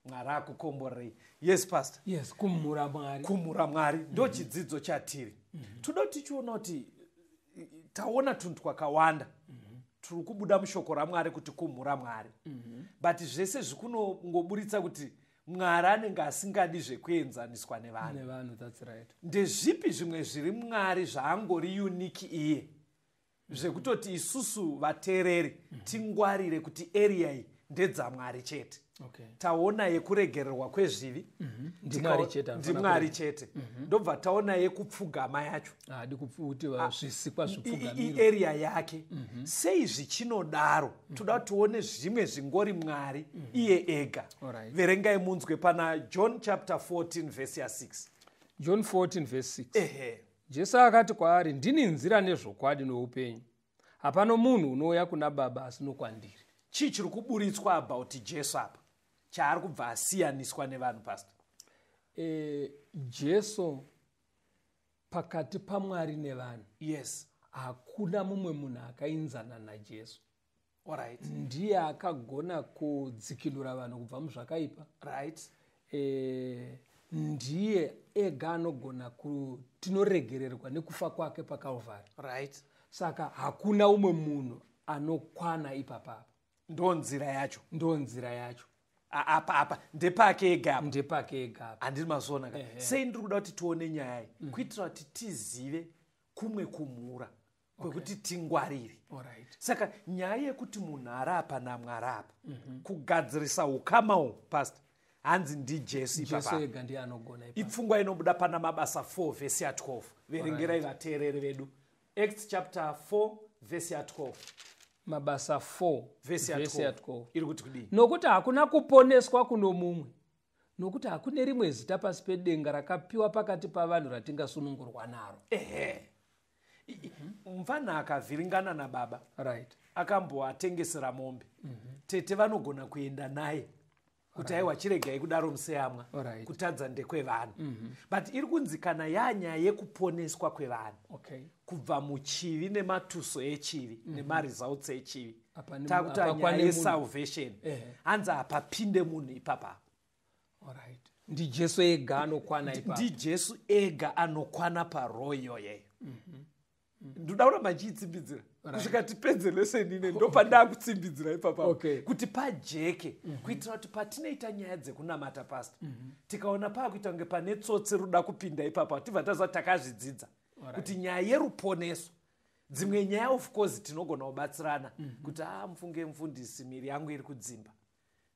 Mwari akukomborei. Yes, pastor.
Yes, kumhura Mwari.
Kumhura Mwari ndo chidzidzo chatiri. Toda tichiona kuti taona tunhu twakawanda turi kubuda mushoko raMwari kuti kumhura Mwari. But zvese zvikunongoburitsa kuti Mwari anenge asingadi zvekuenzaniswa nevanhu.
That's right.
Ndezvipi zvimwe zviri Mwari zvaangori unique iye zvekutoti isusu vateereri tingwarire kuti area iyi ndedzaMwari chete.
Okay.
Taona yekuregererwa kwezvivi ndimwari chete. Ndobva taona yekupfugama yacho
zvisikwa
area yake. Sei zvichinodaro toda tione zvimwe zvingori Mwari iye ega. Verengai munzwe pana John chapter 14 verse 6.
John 14 verse 6. Jesu akati kwaari, ndini nzira nezvokwadi noupenyu. Hapano munhu unouya kuna Baba asino kwandiri.
Chii chiri kuburitswa about Jesu apa chaari kubva asiyaniswa nevanhu, pastor?
Jesu pakati paMwari nevanhu.
Yes.
Hakuna mumwe munhu akainzana naJesu.
Alright.
Ndiye akagona kudzikinura vanhu kubva muzvakaipa.
Right.
Ndiye ega anogona tinoregererwa nekufa kwake paKalvari.
Right.
Saka hakuna umwe munhu anokwana ipapapa.
Ndo nzira
yacho.
Apa ndepake ega. Handiri mazona. Sei ndiri kuda kuti tione nyaya iyi kuitira kuti tizive kumwe kumhura kwekuti tingwarire. Saka nyaya yekuti munhu arapa naMwari apa kugadzirisa ukamawo, pastor, hanzi ndiJesu
ipapa. Ega ndiye anogona ipapa.
Ipfungwa inobuda pana Mabasa 4 verse ya 12. Verengerai vateereri vedu. Acts chapter 4 verse ya 12.
Mabasa 4 verse ya 12.
Iri kuti kudii?
Nokuti hakuna kuponeswa kuno mumwe, nokuti hakune rimwe zita pasi pedenga rakapiwa pakati pavanhu ratingasunungurwa naro.
Mfana akavhiringana naBaba.
Right.
Akamboatengesera mombe. Tete vanogona kuenda naye kuti aiwa chiregai kudaro museyamwa kutadza ndekwevanhu. But iri kunzikana yanyaya yekuponeswa kwevanhu. Kubva muchivi nematuso echivi nemaresults echivi. Takuti nyaya yesalvation. Hanzi hapapinde munhu ipapa.
NdiJesu ega anokwana ipapa.
NdiJesu ega anokwana paroo iyoyeyo. Ndodaura machitsimbidzira kusvika tipedze lesson ine ndo pandakutsimbidzira ipapa kuti pajeke kuitira kuti patinoita nyaya dzekunamata, pastor, tikaona pakuita kunge pane tsotsi ruda kupinda ipapa tibva taziva takazvidzidza kuti nyaya yeruponeso. Dzimwe nyaya of course tinogona kubatsirana kuti mufunge mufundisi, miri yangu iri kudzimba,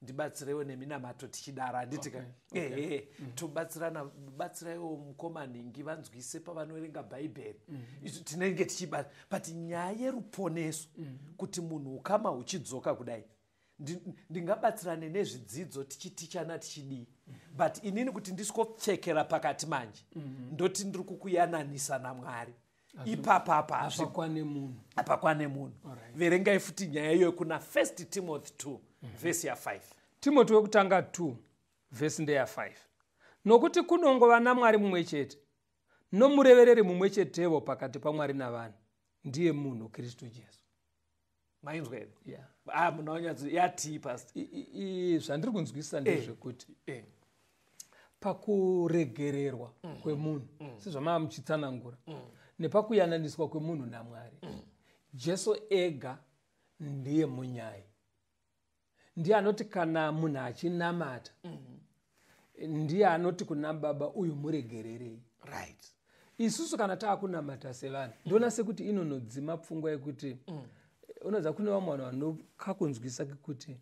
ndibatsirewo neminamato tichidara. Handitika tobatsirana, batsiraiwo mukomaningi vanzwise pavanoverenga bhaibheri. Izvo tinenge tichibata. But nyaya yeruponeso kuti munhu ukama uchidzoka kudai, ndingabatsirane nezvidzidzo tichitichana tichidii. But inini kuti ndisikopfekera pakati manje ndoti ndiri kukuyananisa naMwari. Ipapapa hapakwane munhu. Verengai futi nyaya iyoyo kuna 1 Timothy 2 verse ya 5.
Timothy wekutanga 2 verse ndeya 5. Nokuti kunongova naMwari mumwe chete, nomurevereri mumwe chetevo pakati paMwari navanhu, ndiye munhu Kristu Jesu.
Mainzwa here? Yeah. Munonyadzi yati, pastor.
Zvandiri kunzwisisa ndezvekuti pakuregererwa kwemunhu sezvamava muchitsanangura nepakuyananiswa kwemunhu naMwari, Jesu ega ndiye munyai. Ndiye anoti kana munhu achinamata, ndiye anoti kuna Baba uyu muregererei.
Right.
Isusu kana taakunamata sevanhu, ndona sekuti inonodzima pfungwa yekuti unoza kune vamwe vanhu vanokakunzwisa kuti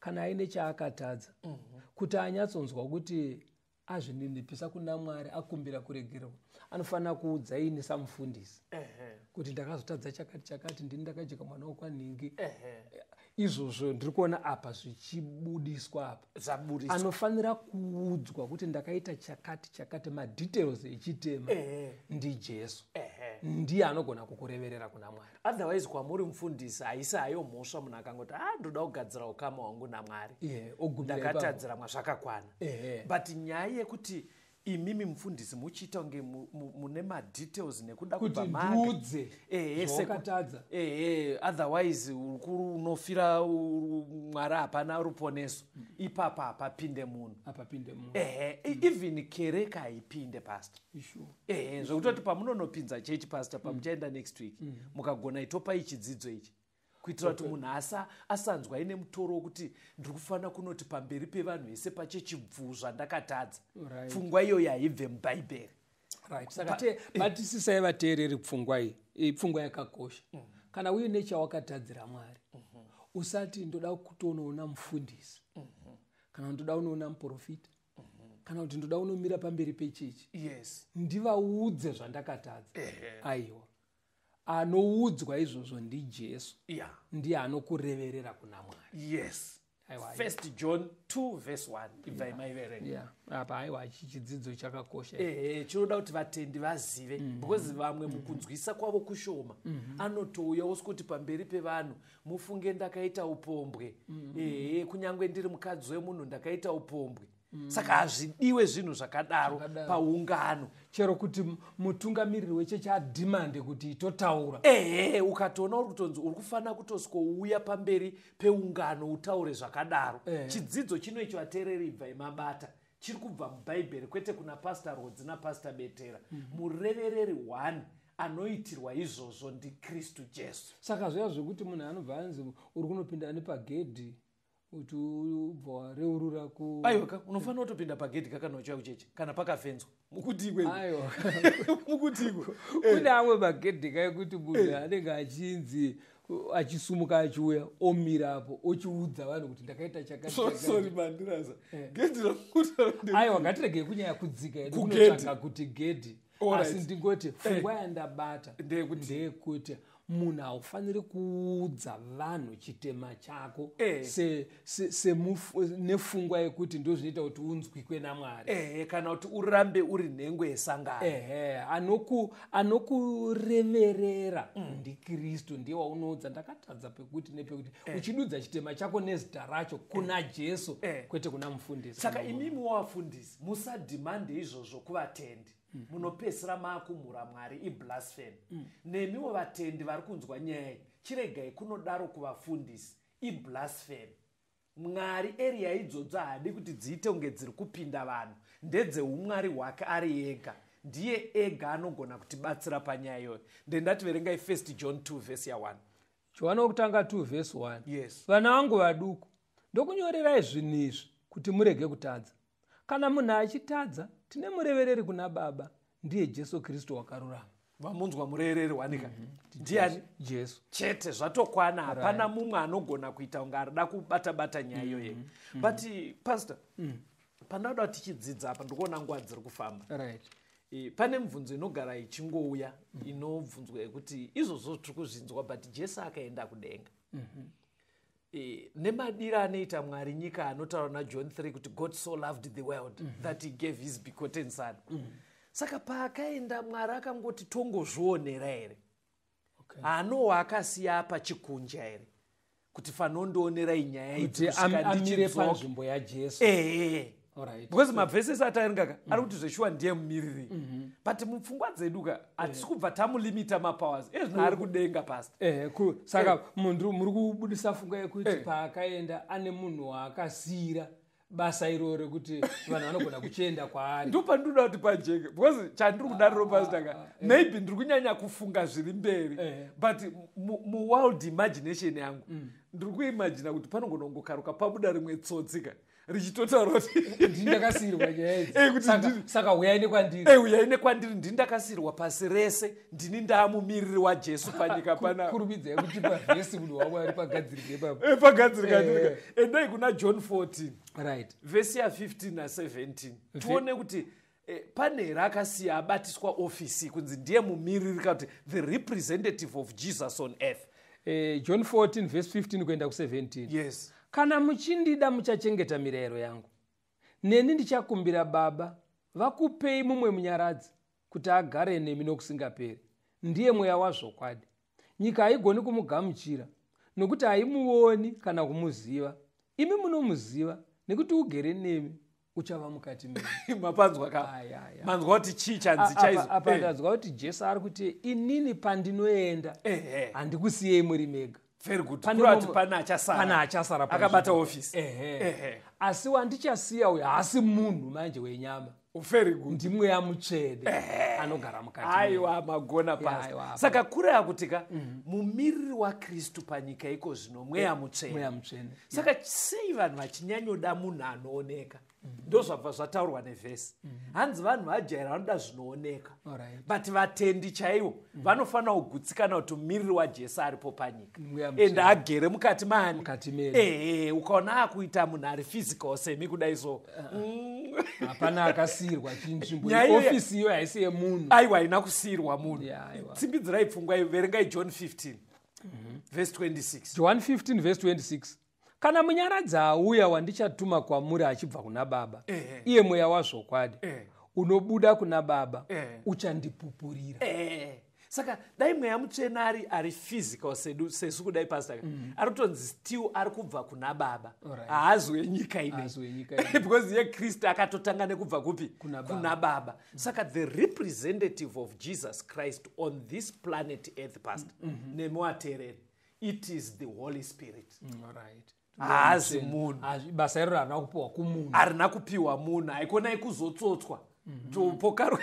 kana aine chaakatadza kuti anyatsonzwa kuti azvininipisa kuna Mwari akumbira kuregererwa, anofanira kuudza ini samufundisi kuti ndakazotadza chakati ndini ndakajeka mwana wokwanhingi. izvozvo ndiri kuona apa zvichibudiswa apa anofanira kuudzwa kuti ndakaita chakati madetails echitema ndiJesu ndiye anogona kukureverera kuna Mwari.
Otherwise kwamuri mufundisi haisi hayo mhosva munhu akangoti ndoda kugadzira ukama hwangu naMwari ndakatadzira mwazvakakwana. But nyaya yekuti imimi mufundisi muchiita kunge mune madetails nekuda
kuti ndiudze zvawakatadza.
Otherwise unofira Mwari hapana ruponeso ipapa hapapinde munhu. Even kereka haipinde pastor. Zvekutoti pamunonopinza chechi pastor pamuchaenda next week mukagona itopa ichidzidzo ichi kuitira kuti munhu asanzwa ine mutoro wokuti ndiri kufanira kunoti pamberi pevanhu vese pachechi zvandakatadza. Pfungwa iyoyo haibve mubhaibheri.
Saka batisisai vateereri pfungwa iyi ipfungwa yakakosha. Kana uine chawakatadzira Mwari usati ndoda kutonoona mufundisi kana ndoda unoona muprofita kana kuti ndoda unomira pamberi pechechi ndivaudze zvandakatadza. Aiwa, anoudzwa izvozvo ndiJesu ndiye anokureverera kuna Mwari.
1 John 2:1 ibva imaiverenga.
Apa aiwa chidzidzo chakakosha.
Chinoda kuti vatendi vazive because vamwe mukunzwisa kwavo kushoma anotouya osikuti pamberi pevanhu mufunge ndakaita upombwe. Kunyangwe ndiri mukadzi wemunhu ndakaita upombwe. Saka hazvidiwe zvinhu zvakadaro paungano.
Chero kuti mutungamiriri wechechi adhimande kuti itotaura.
Ukatoona uri kutonzi uri kufanira kutosvouya pamberi peungano utaure zvakadaro. Chidzidzo chinoicho vateereri ibva imabata. Chiri kubva mubhaibheri kwete kuna Pastor Rodzi naPastor Betera. Murevereri 1 anoitirwa izvozvo ndiKristu Jesu.
Saka zviya zvekuti munhu anobva anzi uri kunopinda nepagedhi kuti ubva wareurura ku
aiwa unofanira kutopinda pagedhi kakana uchiuya kuchechi kana pakafenzwa mukutikwe.
Aiwa
mukutikwe
kune amwe magedhi kaekuti munhu anenge achinzi achisumuka achiuya omirapo ochiudza vanhu kuti ndakaita
chakati mandiraza gedhi
aiwa ngatirege kunyaya kudzika yedu kunotsvaga kuti gedhi asi ndingoti pfungwa yandabata ndeyekuti munhu haufaniri kuudza vanhu chitema chako nefungwa yekuti ndo zvinoita kuti unzwikwe naMwari
kana kuti urambe uri nhengo yesangano.
Anokureverera ndiKristu ndiye waunoudza ndakatadza pekuti nepekuti uchidudza chitema chako nezita racho kuna Jesu kwete kuna mufundisi.
Saka imimi wavafundisi musadhimande izvozvo kuvatendi. Munopesera maakumhura Mwari iblasphemy. Nemiwo vatendi vari kunzwa nyaya chiregai kunodaro kuvafundisi iblasphemy. Mwari area idzodzo haadi kuti dziite kunge dziri kupinda vanhu ndedzeumwari hwake ari ega. Ndiye ega anogona kutibatsira panyaya iyoyo. Ndendati verengai 1 John 2:1.
Johana wokutanga 2:1. Vana vangu vaduku ndokunyorerai zvinhu izvi kuti murege kutadza. Kana munhu achitadza tine murevereri kuna Baba ndiye Jesu Kristu wakarurama.
Vamunzwa murevereri wanika ndiani?
Jesu
chete. Zvatokwana. Hapana mumwe anogona kuita kunge arida kubata nyaya iyoyo. But pastor pandauda tichidzidza apa ndikuona nguva dziri kufamba. Pane mibvunzo inogara ichingouya inobvunzwa yekuti izvozvo tiri kuzvinzwa but Jesu akaenda kudenga. Nemadira anoita Mwari nyika anotaura naJohn 3 kuti God so loved the world that he gave his begotten son. Saka paakaenda Mwari akangoti tongozvionera here? Anowa akasiya pachikunja here kuti fanondoonerai nyaya idzi
amire panzvimbo yaJesu?
Because mavhesesi ataerenga ari kuti zveshuwa ndiye mumiriri. But mupfungwa dzedu hatisi kubva tamulimita mapowers ezvino ari kudenga pastor.
Saka munhu muri kubudisa pfungwa yekuti paakaenda ane munhu waakasiyira basa iro rekuti vanhu vanogona kuchienda kwaari.
Ndopandinoda kuti pajeke because chandiri kudariro pastor maybe ndiri kunyanya kufunga zviri mberi but muwild imagination yangu ndiri kuimagina kuti panogona kungokaruka pabuda rimwe tsotsika richitotaura kuti
ndindakasirwa nyaya idzi. Saka uyai
nekwandiri ndindakasirwa pasi rese ndini ndaamumiriri waJesu panyika pana.
Kurumidzai kuti pavhesi munhu waMwari pagadzirike papo.
Pagadzirika. Endai kuna John 14 vhesi ya15 na17 tione kuti pane rakasiya abatiswa ofisi kunzi ndiye mumiriri kuti the representative of Jesus on earth.
John 14 verse 15 kuenda ku17.
Yes.
Kana muchindida muchachengeta mirayiro yangu, neni ndichakumbira Baba vakupei mumwe munyaradzi kuti agare nemi nokusingaperi, ndiye mweya wazvokwadi. Nyika haigoni kumugamuchira nokuti haimuoni kana kumuziva. Imi munomuziva nekuti ugere nemi uchava mukati memi.
Mapanzwa ka. Manzwa kuti chii chanzi chaizo.
Apa ndazwa kuti Jesu ari kuti inini pandinoenda handikusiyei muri mega.
Very good. Pana
achasara
akabata office.
Asi wandichasiya uyu haasi munhu manje wenyama.
Very good.
Ndimweya mutsvene anogara mukati.
Aiwa magona pasi. Saka kureva kutika mumiriri waKristu panyika iko zvino mweya mutsvene. Saka sei vanhu vachinyanyoda munhu anooneka? Ndo zvabva zvataurwa nevhesi. Hanzi vanhu vajaira vanoda zvinooneka. But vatendi chaivo vanofanira kugutsikana kuti mumiriri waJesu aripo panyika. Ende agere mukati mani. Ukaona akuita munhu ari physical semi kudai so.
Hapana akasiyirwa chinzvimbo. Ofisi iyo haisi yemunhu.
Aiwa ina kusiyirwa munhu. Tsimbidzirai pfungwa verengai John 15 verse 26.
John 15 verse 26. Kana munyaradzi auya wandichatuma kwamuri achibva kuna Baba, iye mweya wazvokwadi, unobuda kuna Baba, uchandipupurira.
Saka dai mweya mutsvene ari physical sesu kudai pastor. Ari kutonzi still ari kubva kuna Baba. Haazwe nyika ine. Because ye Kristu akatotanga nekubva kupi? Kuna Baba. Saka the representative of Jesus Christ on this planet earth pastor, nemuatereri, it is the Holy Spirit. Haazi munhu.
Basa iro harina kupiwa kumunhu.
Harina kupiwa munhu. Haikona ikuzotsotswa. Topokaro.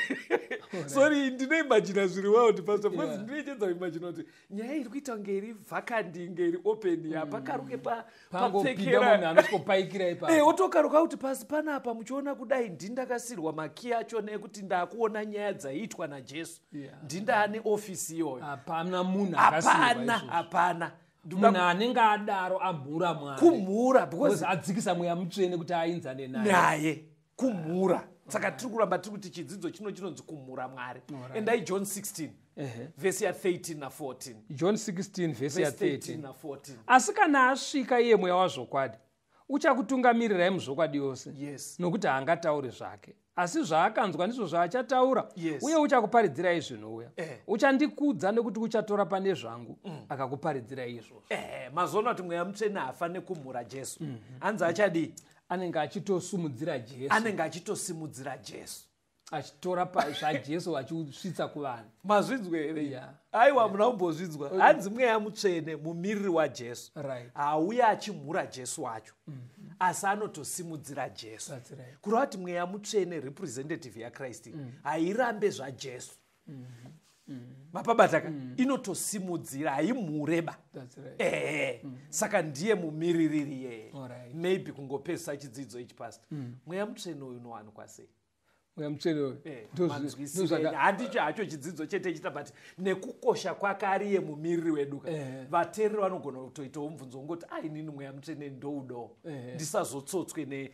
Sorry, ndinoimagina zviri well pastor. Because ndinochedza kuimagina kuti nyaya iri kuita kunge iri vacant, kunge iri open ya pakaruke
papfekera munhu anosikopaikira ipapo.
Otokaruka kuti pasi panapa muchiona kudai ndindakasirwa maki acho nekuti ndakuona nyaya dzaiitwa naJesu. Ndindane ofisi iyoyo.
Hapana munhu akasirwa.
Hapana.
Munhu anenge adaro amhura Mwari.
Kumhura because
adzikisa mweya mutsvene kuti ainzane
naye. Kumhura. Saka tiri kuramba tiri kuti chidzidzo chinonzi kumhura Mwari. Endai John 16 verse ya 13 na 14.
John 16 verse ya 13
na 14.
Asi kana asvika iye mweya wazvokwadi, uchakutungamirirai muzvokwadi yose. Nokuti haangatauri zvake, asi zvaakanzwa ndizvo zvaachataura. Uye uchakuparidzirai zvinouya. Uchandikudza nekuti uchatora pane zvangu akakuparidzirai izvozvo.
Mazoona kuti mweya mutsvene haafaniri kumhura Jesu. Hanzi achadii?
Anenge achitosimudzira Jesu. Achitora zvaJesu achisvitsa kuvanhu.
Mazvinzwe here? Aiwa muna kumbozvinzwa. Hanzi mweya mutsvene mumiriri waJesu. Auya achimhura Jesu wacho. Asi anotosimudzira Jesu. Kureva kuti mweya mutsvene representative yaKristu hairambe zvaJesu. Mapabataka inotosimudzira haimhureba. Saka ndiye mumiririri yeye. Maybe kungopesa chidzidzo ichi pastor. Mweya mutsvene uyu unowanikwa sei?
Mweya mutsvene uyu
handicho hacho chidzidzo chete chita but nekukosha kwake ariye mumiriri wedu. Vateereri vanogona kutoitawo mubvunzo wongoti inini mweya mutsvene ndoudawo ndisazotsotswe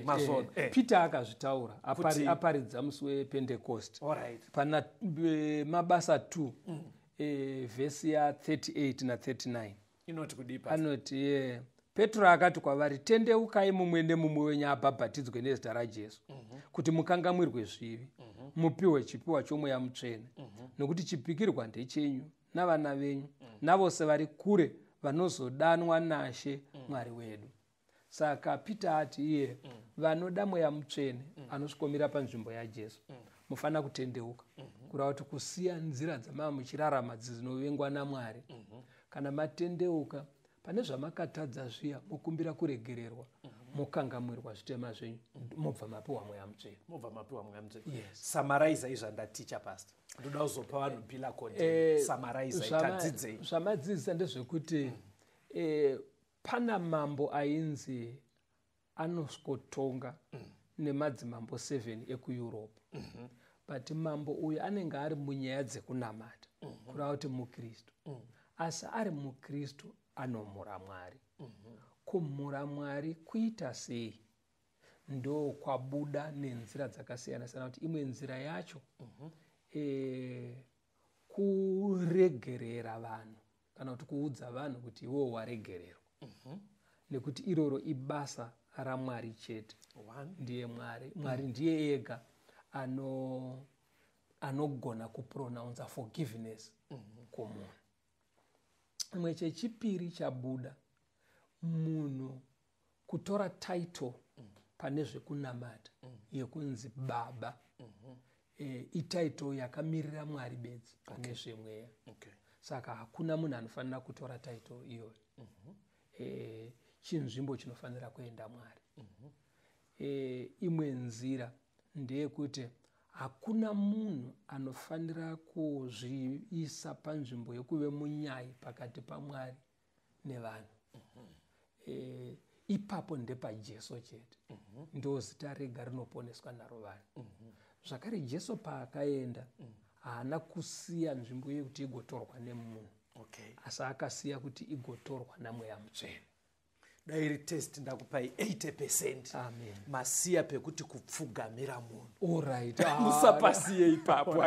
mazono.
Peter akazvitaura aparidza musi wePentecost pana Mabasa 2 vhesi ya 38 na 39.
Inoti kudii pastor?
Anoti Petro akati kwavari, tendeukai mumwe nemumwe wenyu abhabhatidzwe nezita raJesu kuti mukangamwirwe zvivi, mupiwe chipiwa chomweya mutsvene, nokuti chipikirwa ndechenyu navana venyu navose vari kure vanozodanwa naShe Mwari wedu. Saka Peter ati iye vanoda mweya mutsvene anosvikomira panzvimbo yaJesu mufanira kutendeuka, kureva kuti kusiya nzira dzamamuchirarama dzinovengwa naMwari. Kana matendeuka pane zvamakatadza zviya mukumbira kuregererwa, mukangamwirwa zvitema zvenyu, mobva mapiwa mweya mutsvene.
Summarize izvandaticha pastor. Ndoda kuzopa vanhu pila content. Summarize itadzidzei.
Zvamadzidzisa ndezvekuti pana mambo ainzi anosikotonga nemadzimambo 7 ekuEurope. But mambo uyu anenge ari munyaya dzekunamata, kureva kuti muKristu. Asi ari muKristu anomhura Mwari. Kumhura Mwari kuita sei? Ndo kwabuda nenzira dzakasiyana siyana, kuti imwe nzira yacho kuregerera vanhu kana kuti kuudza vanhu kuti iwo waregererwa. Nekuti iroro ibasa raMwari chete. Ndiye Mwari ndiye ega anogona kupronounce forgiveness kumunhu. Chimwe chechipiri chabuda munhu kutora title pane zvekunamata yekunzi baba. Ititle yakamirira Mwari bedzi pane zvemweya. Saka hakuna munhu anofanira kutora title iyoyo. Chinzvimbo chinofanira kuenda Mwari. Imwe nzira ndeyekuti hakuna munhu anofanira kuzviisa panzvimbo yekuve munyai pakati paMwari nevanhu. Ipapo ndepaJesu chete. Ndo zita rega rinoponeswa naro vanhu. Zvakare Jesu paakaenda haana kusiya nzvimbo yekuti igotorwa nemunhu. Asi akasiya kuti igotorwa naMweya Mutsvene.
Dairi test ndakupai 80%.
Amen.
Masiya pekuti kupfugamira munhu.
Alright.
Musapasiye ipapo.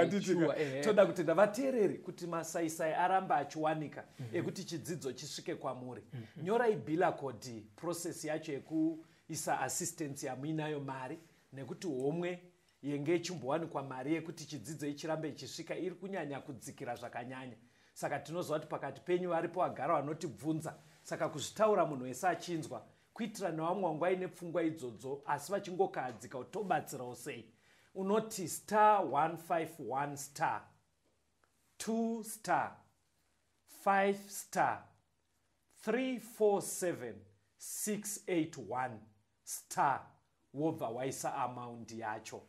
Toda kuti ndavateereri kuti masaisai aramba achiwanika ekuti chidzidzo chisvike kwamuri. Nyorai bill code process yacho yekuisa assistance yamuinayo mari nekuti homwe yenge ichimbowanikwa mari yekuti chidzidzo ichirambe ichisvika iri kunyanya kudzikira zvakanyanya. Saka tinozwa kuti pakati penyu varipo vagara vanotibvunza. Saka kuzvitaura munhu wese achinzwa kuitira nevamwe vangu vaine pfungwa idzodzo asi vachingokahadzika kuti tobatsirawo sei. Unoti *151 *2 5 347 681 wobva waisa amount yacho.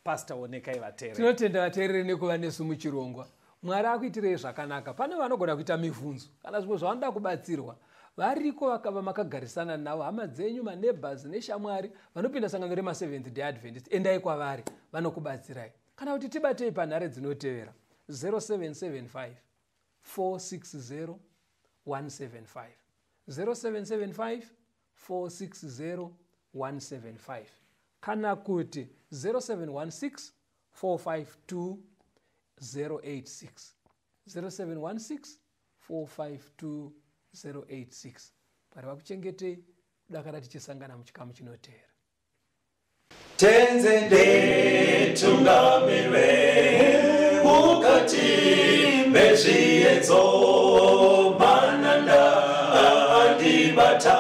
Pastor Onekai vateereri.
Tinotenda vateereri nekuva nesu muchirongwa. Mwari akuitirei zvakanaka. Pane vanogona kuita mibvunzo kana zvimwe zvavanoda kubatsirwa. Variko vakava makagarisana navo hama dzenyu maneighbors neshamwari vanopinda sangano rema7th Day Adventist. Endai kwavari vanokubatsirai. Kana kuti tibatei panhare dzinotevera 0775 460 175 0775 460 175 kana kuti 0716 452 086 0716 452 086. Mwari vakuchengetei. Kudakara tichisangana muchikamu chinotevera.
Tenzende tungamirwe mukati mezviedzo mananda andibata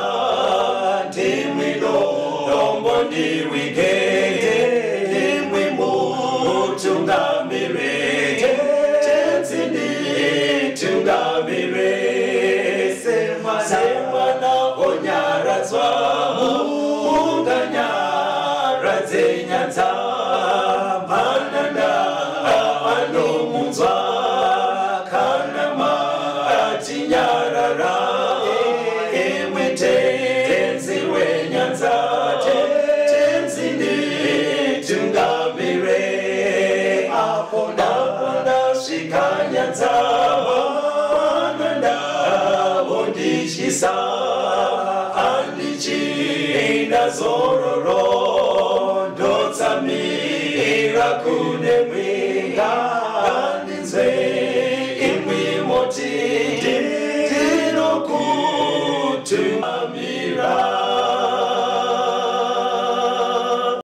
ndimwino dombo ndiwigende ndimwimo tungamirwe tenzende tungamirwe semana onyaradzwa unganyaradzei nyanza mananda anomunzwa kana matinyarara emwete tenzi wenyanza tenzindi tungamire apo ndasvika nyanza mananda ondishisa andichienda zororo ndotsamira kune mwenga andinzwe imwi moti ndinokutuma